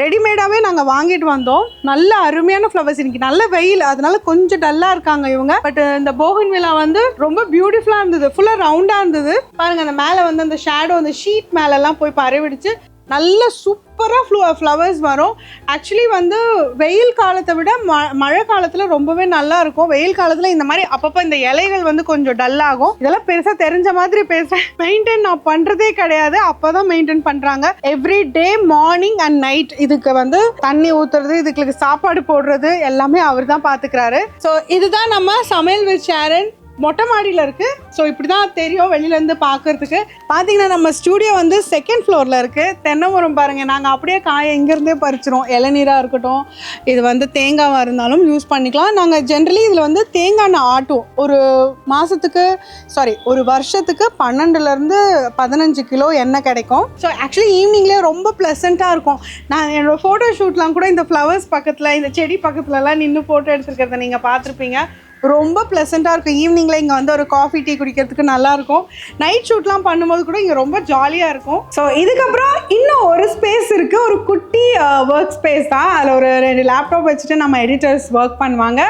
ரெடிமேடாகவே நாங்கள் வாங்கிட்டு வந்தோம். நல்ல அருமையான ஃப்ளவர்ஸ். இன்னைக்கு நல்ல வெயில், அதனால கொஞ்சம் டல்லாக இருக்காங்க இவங்க. பட் இந்த போகன்வில்லா வந்து ரொம்ப பியூட்டிஃபுல்லாக இருந்தது. ஃபுல்லாக ரவுண்டாக இருந்தது. பாருங்க, அந்த மேலே வந்து அந்த ஷேடோ அந்த ஷீட் மேலெல்லாம் போய் பரவிடுச்சு. நல்ல சூப்பராக ஃப்ளவர்ஸ் வரும். ஆக்சுவலி வந்து வெயில் காலத்தை விட மழை காலத்தில் ரொம்பவே நல்லா இருக்கும். வெயில் காலத்தில் இந்த மாதிரி அப்பப்போ இந்த இலைகள் வந்து கொஞ்சம் டல்லாகும். இதெல்லாம் பெருசாக தெரிஞ்ச மாதிரி பேசுகிறேன். மெயின்டைன் நான் பண்ணுறதே கிடையாது, அப்போ தான் மெயின்டைன் பண்ணுறாங்க. Every day morning and night இதுக்கு வந்து தண்ணி ஊற்றுறது, இதுக்கு சாப்பாடு போடுறது எல்லாமே அவர் தான் பார்த்துக்கிறாரு. ஸோ இதுதான் நம்ம சமையல் வித் ஷாரன். மொட்டை மாடியில் இருக்குது. ஸோ இப்படி தான் தெரியும் வெளியிலேருந்து பார்க்குறதுக்கு. பார்த்தீங்கன்னா நம்ம ஸ்டூடியோ வந்து செகண்ட் ஃப்ளோரில் இருக்குது. தென்னை மரம் பாருங்கள், நாங்கள் அப்படியே காயை இங்கேருந்தே பறிச்சிரும். இளநீராக இருக்கட்டும், இது வந்து தேங்காவாக இருந்தாலும் யூஸ் பண்ணிக்கலாம். நாங்கள் ஜென்ரலி இதில் வந்து தேங்காய் ஆட்டும். ஒரு வருஷத்துக்கு 12லேருந்து 15 கிலோ எண்ணெய் கிடைக்கும். ஸோ ஆக்சுவலி ஈவினிங்லேயே ரொம்ப ப்ளசண்ட்டாக இருக்கும். நான் என்னோடய ஃபோட்டோ ஷூட்லாம் கூட இந்த ஃப்ளவர்ஸ் பக்கத்தில், இந்த செடி பக்கத்துலலாம் நின்று ஃபோட்டோ எடுத்துருக்கிறத நீங்கள் பார்த்துருப்பீங்க. ரொம்ப ப்ளசண்ட்டாக இருக்கும். ஈவினிங்கில் இங்கே வந்து ஒரு காஃபி டீ குடிக்கிறதுக்கு நல்லாயிருக்கும். நைட் ஷூட்லாம் பண்ணும்போது கூட இங்கே ரொம்ப ஜாலியாக இருக்கும். ஸோ இதுக்கப்புறம் இன்னும் ஒரு ஸ்பேஸ் இருக்குது. ஒரு குட்டி ஒர்க் ஸ்பேஸ் தான். அதில் ஒரு 2 லேப்டாப் வச்சுட்டு நம்ம எடிட்டர்ஸ் ஒர்க் பண்ணுவாங்க.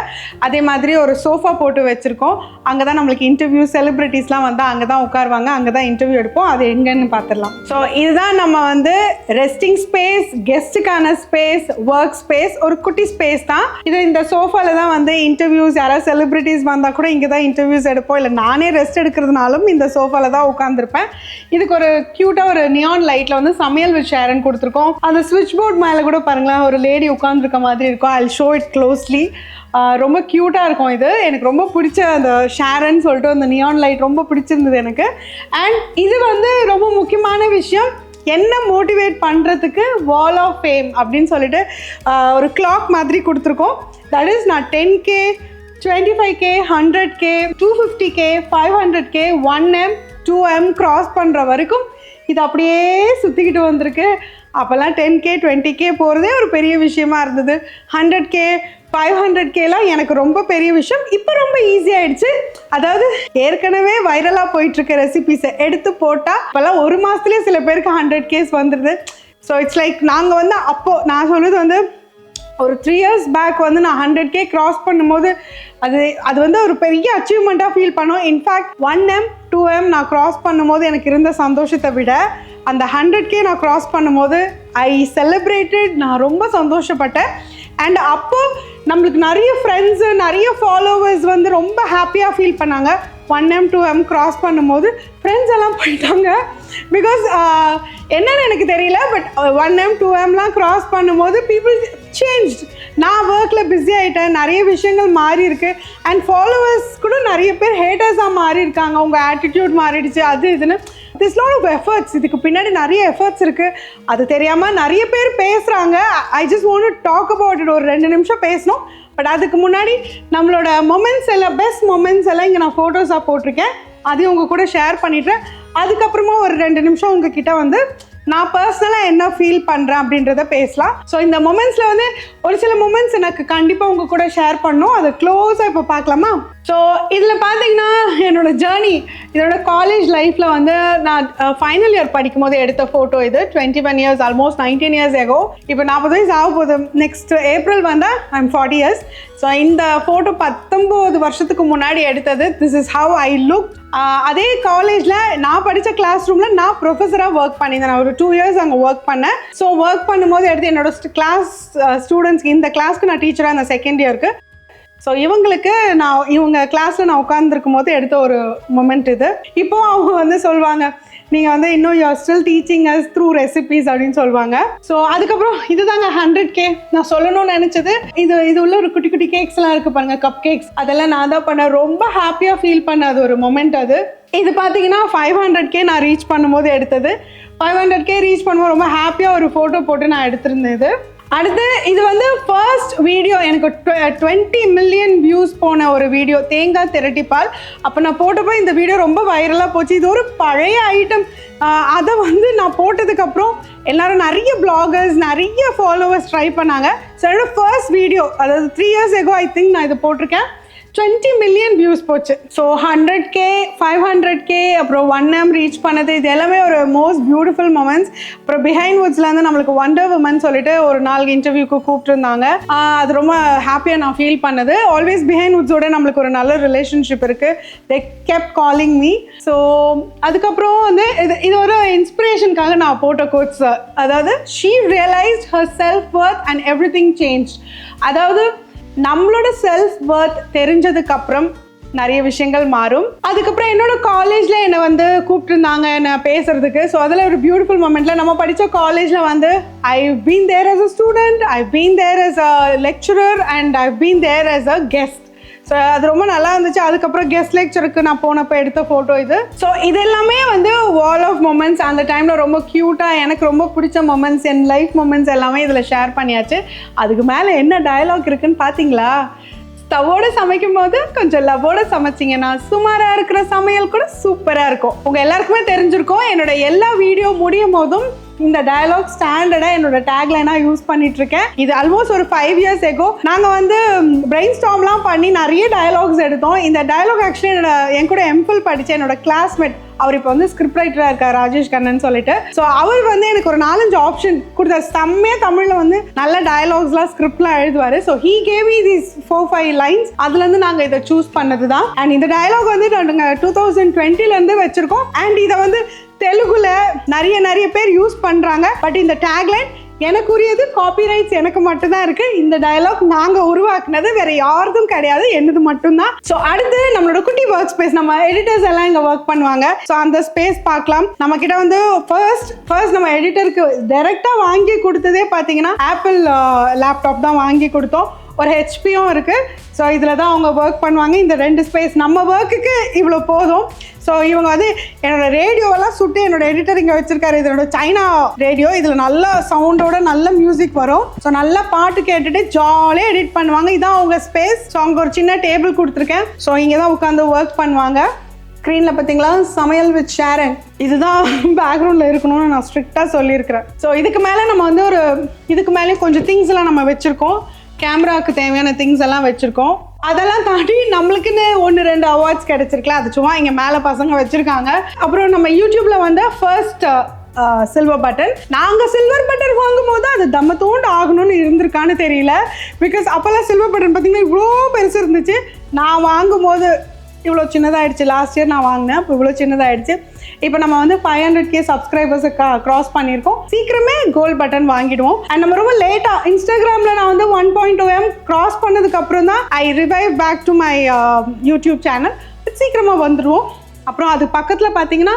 அதே மாதிரி ஒரு சோஃபா போட்டு வச்சுருக்கோம். அங்கே தான் நம்மளுக்கு இன்டர்வியூ, செலிப்ரிட்டிஸ்லாம் வந்தால் அங்கே தான் உட்காருவாங்க. அங்கே தான் இன்டர்வியூ எடுப்போம். அது எங்கன்னு பார்த்துடலாம். ஸோ இதுதான் நம்ம வந்து ரெஸ்டிங் ஸ்பேஸ், கெஸ்ட்டுக்கான ஸ்பேஸ், ஒர்க் ஸ்பேஸ், ஒரு குட்டி ஸ்பேஸ் தான் இது. இந்த சோஃபாவில் தான் வந்து இன்டர்வியூஸ், யாராவது செலிபிரிட்டிஸ் வந்தால் கூட இங்கே தான் இன்டர்வியூஸ் எடுப்போம். இல்லை நானே ரெஸ்ட் எடுக்கிறதுனாலும் இந்த சோஃபாவில் தான் உட்காந்துருப்பேன். இதுக்கு ஒரு க்யூட்டாக ஒரு நியான் லைட்டில் வந்து சமையல் வித் ஷாரன் கொடுத்துருக்கோம். அந்த ஸ்விட்ச் போர்ட் மேலே கூட பாருங்களேன், ஒரு லேடி உட்காந்துருக்க மாதிரி இருக்கும். I show it closely. ரொம்ப க்யூட்டாக இருக்கும். இது எனக்கு ரொம்ப பிடிச்ச அந்த ஷாரன் சொல்லிட்டு அந்த நியான் லைட் ரொம்ப பிடிச்சிருந்தது எனக்கு. அண்ட் இது வந்து ரொம்ப முக்கியமான விஷயம், என்ன மோட்டிவேட் பண்ணுறதுக்கு வால் ஆஃப் ஃபேம் அப்படின்னு சொல்லிட்டு ஒரு கிளாக் மாதிரி கொடுத்துருக்கோம். தட் இஸ் நான் 10K, 25K, 100K, 250K, 500K, 1M, 2M cross பண்ணுற வரைக்கும் இது அப்படியே சுற்றிக்கிட்டு வந்திருக்கு. அப்போல்லாம் 10K, 20K போகிறதே ஒரு பெரிய விஷயமா இருந்தது. 100K, 500Kலாம் எனக்கு ரொம்ப பெரிய விஷயம். இப்போ ரொம்ப ஈஸியாகிடுச்சு. அதாவது ஏற்கனவே வைரலாக போயிட்டுருக்க ரெசிபிஸை எடுத்து போட்டால் இப்போல்லாம் ஒரு மாதத்துலேயே சில பேருக்கு 100K வந்துடுது. ஸோ இட்ஸ் லைக் நாங்கள் வந்து அப்போது நான் சொல்கிறது வந்து ஒரு 3 years பேக் வந்து நான் 100K கிராஸ் பண்ணும்போது அது வந்து ஒரு பெரிய அச்சீவ்மெண்ட்டாக ஃபீல் பண்ணோம். இன்ஃபேக்ட் 1M, 2M நான் கிராஸ் பண்ணும்போது எனக்கு இருந்த சந்தோஷத்தை விட அந்த 100K நான் கிராஸ் பண்ணும்போது ஐ செலிப்ரேட்டட். நான் ரொம்ப சந்தோஷப்பட்டேன். அண்ட் அப்போது நம்மளுக்கு நிறைய ஃப்ரெண்ட்ஸு, நிறைய ஃபாலோவர்ஸ் வந்து ரொம்ப ஹாப்பியாக ஃபீல் பண்ணாங்க. 1M, 2M கிராஸ் பண்ணும்போது ஃப்ரெண்ட்ஸ் எல்லாம் போயிட்டாங்க. பிகாஸ் என்னன்னு எனக்கு தெரியல, பட் 1M, 2Mலாம் கிராஸ் பண்ணும்போது பீப்புள் சேஞ்ச். நான் ஒர்க்கில் பிஸி ஆகிட்டேன், நிறைய விஷயங்கள் மாறி இருக்கு. அண்ட் ஃபாலோவர்ஸ் கூட நிறைய பேர் ஹேட்டர்ஸாக மாறி இருக்காங்க. உங்கள் ஆட்டிடியூட் மாறிடுச்சு, அது இதுன்னு. திஸ் லாட் ஆஃப் எஃபர்ட்ஸ், இதுக்கு பின்னாடி நிறைய எஃபர்ட்ஸ் இருக்குது. அது தெரியாமல் நிறைய பேர் பேசுகிறாங்க. I just want to talk about it. ஒரு 2 நிமிஷம் பேசணும். பட் அதுக்கு முன்னாடி நம்மளோட மொமெண்ட்ஸ் எல்லாம், பெஸ்ட் மொமெண்ட்ஸ் எல்லாம் இங்கே நான் ஃபோட்டோஸாக போட்டிருக்கேன். அதையும் உங்கள் கூட ஷேர் பண்ணிடுறேன். அதுக்கப்புறமா ஒரு 2 நிமிஷம் உங்ககிட்ட வந்து நான் பர்சனலாக என்ன ஃபீல் பண்ணுறேன் அப்படின்றத பேசலாம். ஸோ இந்த மொமெண்ட்ஸில் வந்து ஒரு சில மொமெண்ட்ஸ் எனக்கு கண்டிப்பாக உங்கள் கூட ஷேர் பண்ணணும். அதை க்ளோஸாக இப்போ பார்க்கலாமா? ஸோ இதில் பார்த்தீங்கன்னா என்னோட ஜேர்னி, என்னோட காலேஜ் லைஃப்பில் வந்து நான் ஃபைனல் இயர் படிக்கும் போது எடுத்த ஃபோட்டோ இது. 21 years, ஆல்மோஸ்ட் 19 years ago. இப்போ 40 வயசு ஆக போகுது. நெக்ஸ்ட் ஏப்ரல் வந்தால் ஐம் 40 years. ஸோ இந்த ஃபோட்டோ 19 வருஷத்துக்கு முன்னாடி எடுத்தது. This is have I look. அதே காலேஜில் நான் படித்த கிளாஸ் ரூமில் நான் ப்ரொஃபஸராக ஒர்க் பண்ணியிருந்தேன். நான் ஒரு 2 years அங்கே ஒர்க் பண்ணேன். ஸோ ஒர்க் பண்ணும்போது எடுத்து என்னோட கிளாஸ் ஸ்டூடெண்ட்ஸ்க்கு, இந்த கிளாஸ்க்கு நான் டீச்சராக இருந்தேன் செகண்ட் இயருக்கு. ஸோ இவங்க கிளாஸில் நான் உட்காந்துருக்கும் போது எடுத்த ஒரு மொமெண்ட் இது. இப்போ அவங்க வந்து சொல்லுவாங்க, நீங்கள் வந்து இன்னும் you are still teaching as through recipes அப்படின்னு சொல்லுவாங்க. ஸோ அதுக்கப்புறம் இதுதாங்க 100K நான் சொல்லணும்னு நினச்சது. இது உள்ள ஒரு குட்டி குட்டி கேக்ஸ்லாம் இருக்குது பாருங்கள், கப் கேக்ஸ். அதெல்லாம் நான் தான் பண்ணேன். ரொம்ப ஹாப்பியாக ஃபீல் பண்ண அது ஒரு மொமெண்ட் அது. இது பார்த்தீங்கன்னா 500K நான் ரீச் பண்ணும்போது எடுத்தது. 500K ரீச் பண்ணும்போது ரொம்ப ஹாப்பியாக ஒரு ஃபோட்டோ போட்டு நான் எடுத்திருந்தேன் இது. அடுத்து இது வந்து ஃபர்ஸ்ட் வீடியோ, எனக்கு 20 million வியூஸ் போன ஒரு வீடியோ, தேங்காய் திரட்டிப்பால். அப்போ நான் போட்டப்போ இந்த வீடியோ ரொம்ப வைரலாக போச்சு. இது ஒரு பழைய ஐட்டம். அதை வந்து நான் போட்டதுக்கப்புறம் எல்லாரும் நிறைய பிளாகர்ஸ், நிறைய ஃபாலோவர்ஸ் ட்ரை பண்ணாங்க. ஸோ என்னோட ஃபர்ஸ்ட் வீடியோ, அதாவது 3 years ago ஐ திங்க் நான் இதை போட்டிருக்கேன். 20 மில்லியன் வியூஸ் போச்சு. ஸோ 100K 500K அப்புறம் 1M ரீச் பண்ணது, இது எல்லாமே ஒரு மோஸ்ட் பியூட்டிஃபுல் மொமெண்ட்ஸ். அப்புறம் பிஹைண்ட் வுட்ஸ்லேருந்து நம்மளுக்கு வண்டர் உமன் சொல்லிட்டு ஒரு நாள் இன்டர்வியூக்கு கூப்பிட்டுருந்தாங்க. அது ரொம்ப ஹாப்பியாக நான் ஃபீல் பண்ணது. ஆல்வேஸ் பிஹைண்ட் வுட்ஸோட நம்மளுக்கு ஒரு நல்ல ரிலேஷன்ஷிப் இருக்குது. தே கெப்ட் காலிங் மீ. ஸோ அதுக்கப்புறம் வந்து இது ஒரு இன்ஸ்பிரேஷனுக்காக நான் போட்ட கோட்ஸ். அதாவது she realized her self-worth and everything changed. அதாவது நம்மளோட செல்ஃப் வர்த் தெரிஞ்சதுக்கு அப்புறம் நிறைய விஷயங்கள் மாறும். அதுக்கப்புறம் என்னோட காலேஜில் என்னை வந்து கூப்பிட்டுருந்தாங்க என்னை பேசுறதுக்கு. ஸோ அதில் ஒரு பியூட்டிஃபுல் மூமெண்ட்டில் நம்ம படித்த காலேஜில் வந்து I've been there as a student, I've been there as a lecturer and I've been there as a guest. So அது ரொம்ப நல்லா இருந்துச்சு. அதுக்கப்புறம் கெஸ்ட் லெக்சருக்கு நான் போனப்போ எடுத்த ஃபோட்டோ இது. ஸோ இது எல்லாமே வந்து வால் ஆஃப் மொமெண்ட்ஸ். அந்த டைமில் ரொம்ப க்யூட்டாக எனக்கு ரொம்ப பிடிச்ச மொமெண்ட்ஸ், என் லைஃப் மொமெண்ட்ஸ் எல்லாமே இதில் ஷேர் பண்ணியாச்சு. அதுக்கு மேலே என்ன டயலாக் இருக்குன்னு பார்த்தீங்களா? ஸ்டவோடு சமைக்கும் போது கொஞ்சம் லவ்வோடு சமைச்சிங்கன்னா சுமாராக இருக்கிற சமையல் கூட சூப்பராக இருக்கும். உங்கள் எல்லாருக்குமே தெரிஞ்சிருக்கும். என்னோட எல்லா வீடியோ முடியும் போதும் இந்த டயலாக் ஸ்டாண்டர்டாக என்னோட டேக்லைனாக யூஸ் பண்ணிட்டு இருக்கேன். இது ஆல்மோஸ்ட் ஒரு 5 years ago நாங்கள் வந்து பிரெயின் ஸ்டார்ம்லாம் பண்ணி நிறைய டயலாக்ஸ் எடுத்தோம். இந்த டயலாக் ஆக்சுவலி என் கூட எம்ஃபில் படித்த என்னோட கிளாஸ்மேட், அவர் இப்போ வந்து ஸ்கிரிப்ட் ரைட்டராக இருக்கார், ராஜேஷ் கண்ணன் சொல்லிட்டு. ஸோ அவர் வந்து எனக்கு ஒரு 4-5 ஆப்ஷன் கொடுத்தார். செம்மையாக தமிழில் வந்து நல்ல டயலாக்ஸ்லாம் ஸ்கிரிப்ட்லாம் எழுதுவார். So he gave me these 4-5 lines. அதுலேருந்து நாங்கள் இதை சூஸ் பண்ணது தான். அண்ட் இந்த டயலாக் வந்து நாங்கள் 2020 வச்சுருக்கோம். அண்ட் இதை வந்து தெலுங்குல நிறைய பேர் யூஸ் பண்றாங்க. பட் இந்த டேக்லைன் எனக்குரியது, காப்பிரைட்ஸ் எனக்கு மட்டும்தான் இருக்கு. இந்த டயலாக் நாங்க உருவாக்குனது, வேற யாருக்கும் கிடையாது, என்னது மட்டும்தான். ஸோ அடுத்து நம்மளோட குட்டி ஒர்க் ஸ்பேஸ், நம்ம எடிட்டர்ஸ் எல்லாம் இங்க ஒர்க் பண்ணுவாங்க. ஸோ அந்த ஸ்பேஸ் பார்க்கலாம். நம்ம கிட்ட வந்து ஃபர்ஸ்ட் நம்ம எடிட்டருக்கு டைரக்டா வாங்கி கொடுத்ததே பார்த்தீங்கன்னா ஆப்பிள் லேப்டாப் தான் வாங்கி கொடுத்தோம். ஒரு ஹெச்பியும் இருக்குது. ஸோ இதில் தான் அவங்க ஒர்க் பண்ணுவாங்க. இந்த 2 ஸ்பேஸ் நம்ம ஒர்க்குக்கு இவ்வளோ போதும். ஸோ இவங்க வந்து என்னோடய ரேடியோவெல்லாம் சுட்டு என்னோடய எடிட்டர் இங்கே வச்சுருக்காரு. இதனோட சைனா ரேடியோ. இதில் நல்ல சவுண்டோட நல்ல மியூசிக் வரும். ஸோ நல்லா பாட்டு கேட்டுட்டு ஜாலியாக எடிட் பண்ணுவாங்க. இதான் அவங்க ஸ்பேஸ். ஸோ அவங்க ஒரு சின்ன டேபிள் கொடுத்துருக்கேன். ஸோ இங்கே தான் உட்காந்து ஒர்க் பண்ணுவாங்க. ஸ்க்ரீனில் பார்த்தீங்களா, சமையல் வித் ஷேரன். இதுதான் பேக்ரவுண்டில் இருக்கணும்னு நான் ஸ்ட்ரிக்டாக சொல்லியிருக்கிறேன். ஸோ இதுக்கு மேலே நம்ம வந்து இதுக்கு மேலே கொஞ்சம் திங்ஸ் எல்லாம் நம்ம வச்சுருக்கோம். கேமராவுக்கு தேவையான திங்ஸ் எல்லாம் வச்சுருக்கோம். அதெல்லாம் தாண்டி நம்மளுக்குன்னு 1-2 அவார்ட்ஸ் கிடைச்சிருக்கலாம். அது சும்மா இங்கே மேலே பசங்க வச்சுருக்காங்க. அப்புறம் நம்ம யூடியூப்பில் வந்து ஃபர்ஸ்ட் சில்வர் பட்டன். நாங்கள் சில்வர் பட்டன் வாங்கும் போது அது தம்ம தோண்டு ஆகணும்னு இருந்திருக்கான்னு தெரியல. பிகாஸ் அப்போல்லாம் சில்வர் பட்டன் பார்த்தீங்கன்னா இவ்வளோ பெருசு இருந்துச்சு. நான் வாங்கும் போது இவ்வளோ சின்னதாகிடுச்சு. லாஸ்ட் இயர் நான் வாங்கினேன், இப்போ இவ்வளோ சின்னதாகிடுச்சு. இப்போ நம்ம வந்து 500K சப்ஸ்கிரைபர்ஸை க்ராஸ் பண்ணியிருக்கோம். சீக்கிரமே கோல்ட் பட்டன் வாங்கிடுவோம். அண்ட் நம்ம ரொம்ப லேட்டாக இன்ஸ்டாகிராமில் நான் வந்து 1.2M க்ராஸ் பண்ணதுக்கப்புறம் தான் I revive back to my YouTube channel. சீக்கிரமாக வந்துடுவோம். அப்புறம் அது பக்கத்தில் பார்த்தீங்கன்னா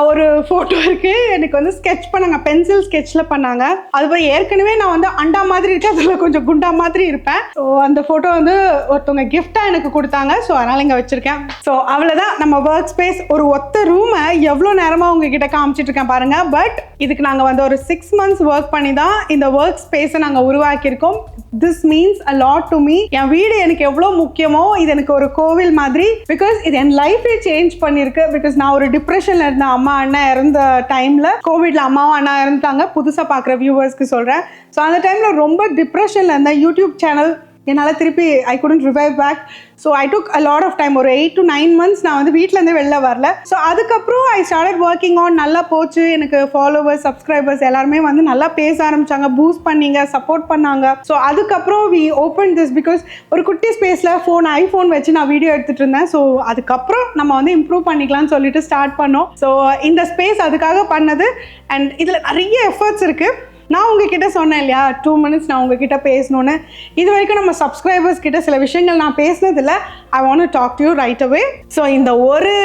ஒரு ஃபோட்டோ இருக்குது. எனக்கு வந்து ஸ்கெட்ச் பண்ணாங்க, பென்சில் ஸ்கெட்சில் பண்ணாங்க. அதுபோல் ஏற்கனவே நான் வந்து அண்டா மாதிரி இருக்கேன், அதில் கொஞ்சம் குண்டா மாதிரி இருப்பேன். ஸோ அந்த ஃபோட்டோ வந்து ஒருத்தவங்க கிஃப்டாக எனக்கு கொடுத்தாங்க. ஸோ அதனால் இங்கே வச்சுருக்கேன். ஸோ அவ்வளோதான் நம்ம ஒர்க் ஸ்பேஸ். ஒரு ஒத்த ரூமை எவ்வளோ நேரமாக உங்ககிட்ட காமிச்சிட்ருக்கேன் பாருங்கள். பட் இதுக்கு நாங்கள் வந்து ஒரு 6 months ஒர்க் பண்ணி தான் இந்த ஒர்க் ஸ்பேஸை நாங்கள் உருவாக்கியிருக்கோம். This means a lot to me. என் வீடு எனக்கு எவ்வளோ முக்கியமோ, இது எனக்கு ஒரு கோவில் மாதிரி. பிகாஸ் இது என் லைஃபே சேஞ்ச் பண்ணியிருக்கு. பிகாஸ் நான் ஒரு டிப்ரெஷனில் இருந்தேன். அம்மா அண்ணா இறந்த டைமில், கோவிட்ல அம்மாவும் அண்ணா இறந்துட்டாங்க. புதுசாக பார்க்குற வியூவர்ஸ்க்கு சொல்கிறேன். ஸோ அந்த டைமில் ரொம்ப டிப்ரெஷனில் இருந்தேன். யூடியூப் சேனல் என்னால் திருப்பி ஐ couldn't revive back. So I took a lot of time. ஒரு 8 to 9 months நான் வந்து வீட்டிலேருந்து வெளில வரல. ஸோ அதுக்கப்புறம் ஐ started working on. நல்லா போச்சு. எனக்கு ஃபாலோவர்ஸ், சப்ஸ்கிரைபர்ஸ் எல்லாருமே வந்து நல்லா பேச ஆரம்பிச்சாங்க, பூஸ்ட் பண்ணீங்க, சப்போர்ட் பண்ணாங்க. ஸோ அதுக்கப்புறம் we opened this because ஒரு குட்டி ஸ்பேஸில் ஐஃபோன் வச்சு நான் வீடியோ எடுத்துகிட்டு இருந்தேன். ஸோ அதுக்கப்புறம் நம்ம வந்து இம்ப்ரூவ் பண்ணிக்கலாம்னு சொல்லிட்டு ஸ்டார்ட் பண்ணோம். ஸோ இந்த ஸ்பேஸ் அதுக்காக பண்ணது. அண்ட் இதில் நிறைய எஃபர்ட்ஸ் இருக்குது. நான் உங்ககிட்ட சொன்னேன் இல்லையா 2 minutes நான் உங்ககிட்ட பேசணுன்னு. இது வரைக்கும் நம்ம சப்ஸ்கிரைபர்ஸ் கிட்ட சில விஷயங்கள் நான் பேசினதில்லை. I want to talk to you right away. So இந்த ஒரு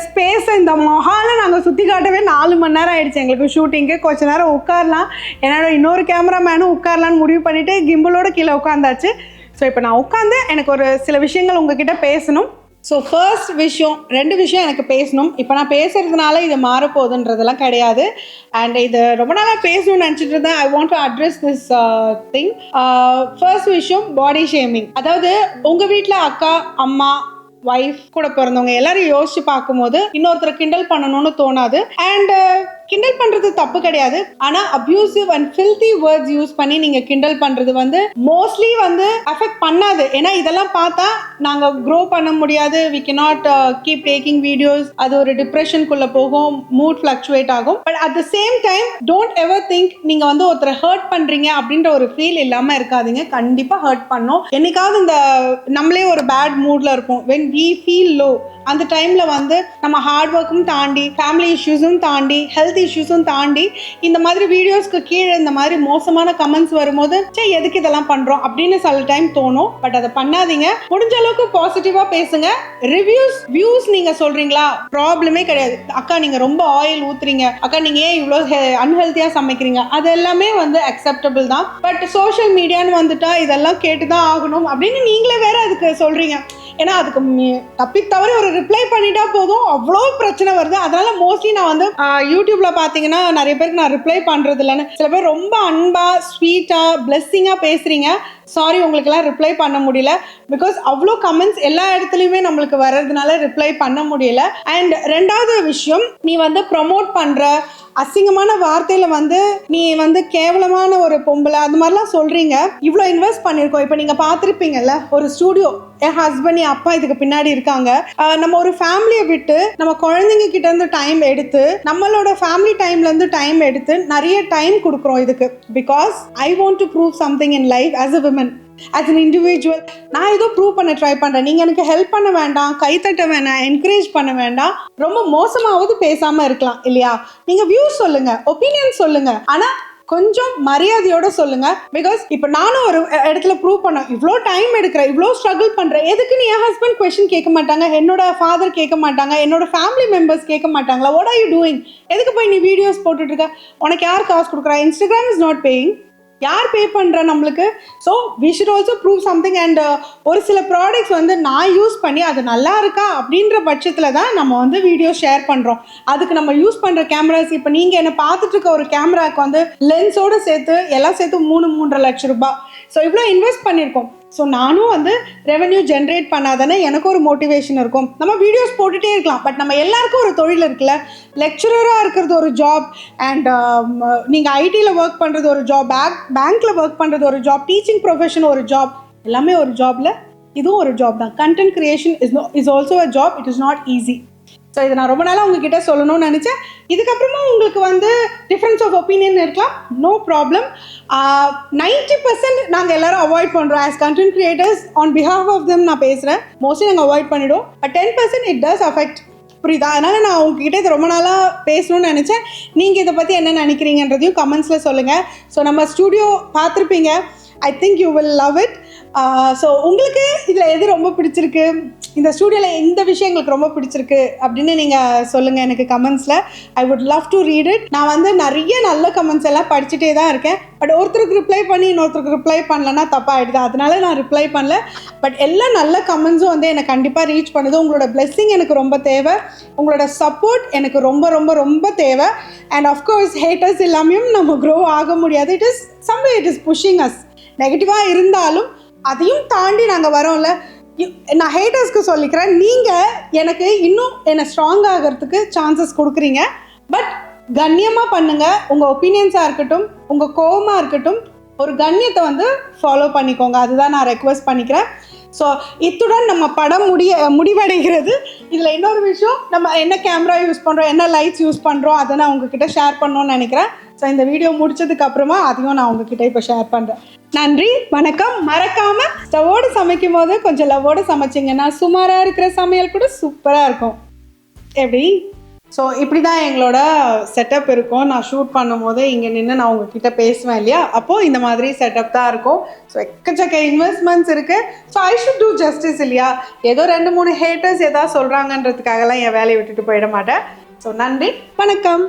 ஸ்பேஸை, இந்த மஹாலை நாங்கள் சுற்றி காட்டவே 4 மணி நேரம் ஆகிடுச்சு எங்களுக்கு ஷூட்டிங்கு. கொஞ்ச நேரம் உட்காரலாம், என்னோட இன்னொரு கேமராமேனும் உட்காரலான்னு முடிவு பண்ணிவிட்டு கிம்பிளோட கீழே உட்காந்தாச்சு. ஸோ இப்போ நான் உட்காந்து எனக்கு ஒரு சில விஷயங்கள் உங்ககிட்ட பேசணும். ஸோ ஃபர்ஸ்ட் விஷயம், 2 விஷயம் எனக்கு பேசணும். இப்போ நான் பேசுகிறதுனால இது மாறப்போகுதுன்றதெல்லாம் கிடையாது. அண்ட் இது ரொம்ப நாளாக பேசணும்னு நினச்சிட்டு இருந்தேன். ஐ want to address this thing. First விஷயம், பாடி ஷேமிங். அதாவது உங்கள் வீட்டில் அக்கா, அம்மா, ஒய்ஃப், கூட பிறந்தவங்க எல்லாரும் யோசிச்சு பார்க்கும்போது இன்னொருத்தரை கிண்டல் பண்ணணும்னு தோணாது. அண்ட் கிண்டல் பண்றது தப்பு கிடையாது. ஆனா abusive and filthy words use பண்ணி நீங்க கிண்டல் பண்றது வந்து மோஸ்ட்லி வந்து அஃபெக்ட் பண்ணாது. ஏன்னா இதெல்லாம் பார்த்தா நாங்க க்ரோ பண்ண முடியாது, we cannot keep taking videos, அது ஒரு டிப்ரெஷனுக்குள்ள போகும், மூட் ஃபிளக்சுவேட் ஆகும். But at the same time don't ever think நீங்க வந்து ஒருத்தரை ஹர்ட் பண்றீங்க அப்படின்ற ஒரு ஃபீல் இல்லாம இருக்காதீங்க. கண்டிப்பா ஹர்ட் பண்ணும். என்னைக்காவது இந்த நம்மளே ஒரு பேட் மூட்ல இருப்போம், when we feel low, அந்த டைம்ல வந்து நம்ம ஹார்ட் ஒர்க்கும் தாண்டி, ஃபேமிலி இஷ்யூஸும் தாண்டி, ஹெல்த் இஷ்யூஸும் தாண்டி இந்த மாதிரி வீடியோஸ்க்கு கீழே இந்த மாதிரி மோசமான கமெண்ட்ஸ் வரும்போது சே எதுக்கு இதெல்லாம் பண்றோம் அப்படின்னு சில டைம் தோணும். பட் அதை பண்ணாதீங்க. முடிஞ்ச அளவுக்கு பாசிட்டிவா பேசுங்க. ரிவ்யூஸ் வியூஸ் நீங்க சொல்றீங்களா, ப்ராப்ளமே கிடையாது. அக்கா நீங்க ரொம்ப ஆயில் ஊத்துறீங்க, அக்கா நீங்க ஏன் இவ்வளவு அன்ஹெல்த்தியா சமைக்கிறீங்க, அது எல்லாமே வந்து அக்செப்டபிள் தான். பட் சோஷியல் மீடியான்னு வந்துட்டா இதெல்லாம் கேட்டுதான் ஆகணும் அப்படின்னு நீங்களே வேற அதுக்கு சொல்றீங்க. ஏன்னா அதுக்கு தப்பி தவறி ஒரு ரிப்ளை பண்ணிட்டா போதும், அவ்வளோ பிரச்சனை வருது. அதனால மோஸ்ட்லி நான் வந்து யூடியூப்ல பாத்தீங்கன்னா நிறைய பேருக்கு நான் ரிப்ளை பண்றது இல்லைன்னு. சில பேர் ரொம்ப அன்பா ஸ்வீட்டா பிளெஸ்ஸிங்கா பேசுறீங்க, சாரி உங்களுக்கெல்லாம் ரிப்ளை பண்ண முடியல. பிகாஸ் அவ்வளோ கமெண்ட்ஸ் எல்லா இடத்துலையுமே நம்மளுக்கு வர்றதுனால ரிப்ளை பண்ண முடியல. அண்ட் ரெண்டாவது விஷயம், நீ வந்து ப்ரமோட் பண்ற அசிங்கமான வார்த்தையில வந்து நீ வந்து கேவலமான ஒரு பொம்பளை அது மாதிரிலாம் சொல்றீங்க. இவ்வளோ இன்வெஸ்ட் பண்ணியிருக்கோம். இப்போ நீங்க பார்த்துருப்பீங்கல்ல, ஒரு ஸ்டூடியோ, என் ஹஸ்பண்ட் என் அப்பா இதுக்கு பின்னாடி இருக்காங்க. நம்ம ஒரு ஃபேமிலியை விட்டு நம்ம குழந்தைங்க கிட்ட இருந்து டைம் எடுத்து, நம்மளோட ஃபேமிலி டைம்ல இருந்து டைம் எடுத்து நிறைய டைம் கொடுக்குறோம் இதுக்கு. Because I want to prove something in life as a women, as an individual. நான் ஏதோ ப்ரூவ் பண்ண ட்ரை பண்றேன். நீங்க எனக்கு ஹெல்ப் பண்ண வேண்டாம், கைத்தட்ட வேண்டாம், என்கரேஜ் பண்ண வேண்டாம், ரொம்ப மோசமாவது பேசாம இருக்கலாம் இல்லையா? நீங்க வியூஸ் சொல்லுங்க, ஒப்பீனியன் சொல்லுங்க, ஆனா கொஞ்சம் மரியாதையோட சொல்லுங்க. பிகாஸ் இப்போ நானும் ஒரு இடத்துல ப்ரூவ் பண்ணேன், இவ்வளோ டைம் எடுக்கிறேன், இவ்வளோ ஸ்ட்ரகிள் பண்றேன், எதுக்குன்னு என் ஹஸ்பண்ட் கொஸ்டின் கேட்க மாட்டாங்க, என்னோட ஃபாதர் கேட்க மாட்டாங்க, என்னோட ஃபேமிலி மெம்பர்ஸ் கேட்க மாட்டாங்களா, வாட் ஆர் யூ டூயிங், எதுக்கு போய் நீ வீடியோஸ் போட்டுட்டு இருக்க, உனக்கு யார் காசு கொடுக்குறா, இன்ஸ்டாகிராம் இஸ் நாட் பேயிங், யார் பே பண்ணுறா நம்மளுக்கு? So we should also prove something. And ஒரு சில ப்ராடக்ட்ஸ் வந்து நான் யூஸ் பண்ணி அது நல்லா இருக்கா அப்படின்ற பட்சத்தில் தான் நம்ம வந்து வீடியோ ஷேர் பண்ணுறோம். அதுக்கு நம்ம யூஸ் பண்ணுற கேமராஸ், இப்போ நீங்கள் என்னை பார்த்துட்டு இருக்க ஒரு கேமராவுக்கு வந்து லென்ஸோடு சேர்த்து எல்லாம் சேர்த்து 3-3.5 லட்சம் ரூபாய். ஸோ இவ்வளோ இன்வெஸ்ட் பண்ணியிருக்கோம். ஸோ நானும் வந்து ரெவென்யூ ஜென்ரேட் பண்ணாதானே எனக்கு ஒரு மோட்டிவேஷன் இருக்கும். நம்ம வீடியோஸ் போட்டுகிட்டே இருக்கலாம். பட் நம்ம எல்லாருக்கும் ஒரு தொழில் இருக்குல்ல. லெக்சரராக இருக்கிறது ஒரு ஜாப், அண்ட் நீங்கள் ஐடியில் ஒர்க் பண்ணுறது ஒரு ஜாப், பேங்க்கில் ஒர்க் பண்ணுறது ஒரு ஜாப், டீச்சிங் ப்ரொஃபஷன் ஒரு ஜாப், எல்லாமே ஒரு ஜாபில் இதுவும் ஒரு ஜாப் தான். Content creation is also a job. It is not easy. So இதை நான் ரொம்ப நாளாக உங்ககிட்ட சொல்லணும்னு நினச்சேன். இதுக்கப்புறமா உங்களுக்கு வந்து டிஃப்ரென்ஸ் ஆஃப் ஒப்பீனியன் இருக்கலாம், நோ ப்ராப்ளம். 90% நாங்கள் எல்லாரும் அவாய்ட் பண்ணுறோம் as content creators. On behalf of them நான் பேசுகிறேன். மோஸ்ட்லி நாங்கள் அவாய்ட் பண்ணிவிடுவோம். But 10% it does affect. புரியுதா? அதனால் நான் உங்ககிட்ட இதை ரொம்ப நாளாக பேசணும்னு நினச்சேன். நீங்கள் இதை பற்றி என்ன நினைக்கிறீங்கன்றதையும் கமெண்ட்ஸில் சொல்லுங்கள். ஸோ நம்ம ஸ்டூடியோ பார்த்துருப்பீங்க. I think you will love it. So உங்களுக்கு இதில் எது ரொம்ப பிடிச்சிருக்கு, இந்த ஸ்டூடியோவில் இந்த விஷயம் எங்களுக்கு ரொம்ப பிடிச்சிருக்கு அப்படின்னு நீங்கள் சொல்லுங்கள் எனக்கு கமெண்ட்ஸில். I would love to read it. நான் வந்து நிறைய நல்ல கமெண்ட்ஸ் எல்லாம் படிச்சுட்டே தான் இருக்கேன். பட் ஒருத்தருக்கு ரிப்ளை பண்ணி இன்னொருத்தருக்கு ரிப்ளை பண்ணலன்னா தப்பாகிடுது. அதனால நான் ரிப்ளை பண்ணல. பட் எல்லா நல்ல கமெண்ட்ஸும் வந்து எனக்கு கண்டிப்பாக ரீச் பண்ணுது. உங்களோட பிளெஸ்ஸிங் எனக்கு ரொம்ப தேவை. உங்களோட சப்போர்ட் எனக்கு ரொம்ப ரொம்ப ரொம்ப தேவை. அண்ட் ஆஃப்கோர்ஸ் ஹேட்டர்ஸ் இல்லாமையும் நம்ம க்ரோ ஆக முடியாது. It is someway it is pushing us. நெகட்டிவாக இருந்தாலும் அதையும் தாண்டி நாங்கள் வரோம்ல. நான் ஹேட்டர்ஸ்க்கு சொல்லிக்கிறேன், நீங்கள் எனக்கு இன்னும் என்னை ஸ்ட்ராங் ஆகிறதுக்கு சான்சஸ் கொடுக்குறீங்க. பட் கண்ணியமாக பண்ணுங்கள். உங்கள் ஒப்பீனியன்ஸாக இருக்கட்டும், உங்கள் கோவமாக இருக்கட்டும், ஒரு கண்ணியத்தை வந்து ஃபாலோ பண்ணிக்கோங்க. அதுதான் நான் ரெக்வெஸ்ட் பண்ணிக்கிறேன். ஸோ இத்துடன் நம்ம படம் முடிவடைகிறது. இதில் இன்னொரு விஷயம், நம்ம என்ன கேமரா யூஸ் பண்ணுறோம், என்ன லைட்ஸ் யூஸ் பண்ணுறோம், அதை நான் உங்ககிட்ட ஷேர் பண்ணணும்னு நினைக்கிறேன். ஸோ இந்த வீடியோ முடிச்சதுக்கு அப்புறமா அதையும் நான் உங்ககிட்ட இப்போ ஷேர் பண்ணுறேன். நன்றி, வணக்கம். மறக்காம ஸ்டவோடு சமைக்கும் போது கொஞ்சம் லவ்வோடு சமைச்சிங்கன்னா சுமாராக இருக்கிற சமையல் கூட சூப்பராக இருக்கும். எப்படி? ஸோ இப்படி தான் எங்களோட செட்டப் இருக்கும். நான் ஷூட் பண்ணும்போது இங்கே நின்று நான் உங்ககிட்ட பேசுவேன் இல்லையா, அப்போது இந்த மாதிரி செட்டப் தான் இருக்கும். ஸோ எக்கச்சக்க இன்வெஸ்ட்மெண்ட்ஸ் இருக்குது. So I should do justice இல்லையா. ஏதோ 2-3 ஹேட்டர்ஸ் எதாவது சொல்கிறாங்கன்றதுக்காகலாம் என் வேலையை விட்டுட்டு போயிட மாட்டேன். ஸோ நன்றி, வணக்கம்.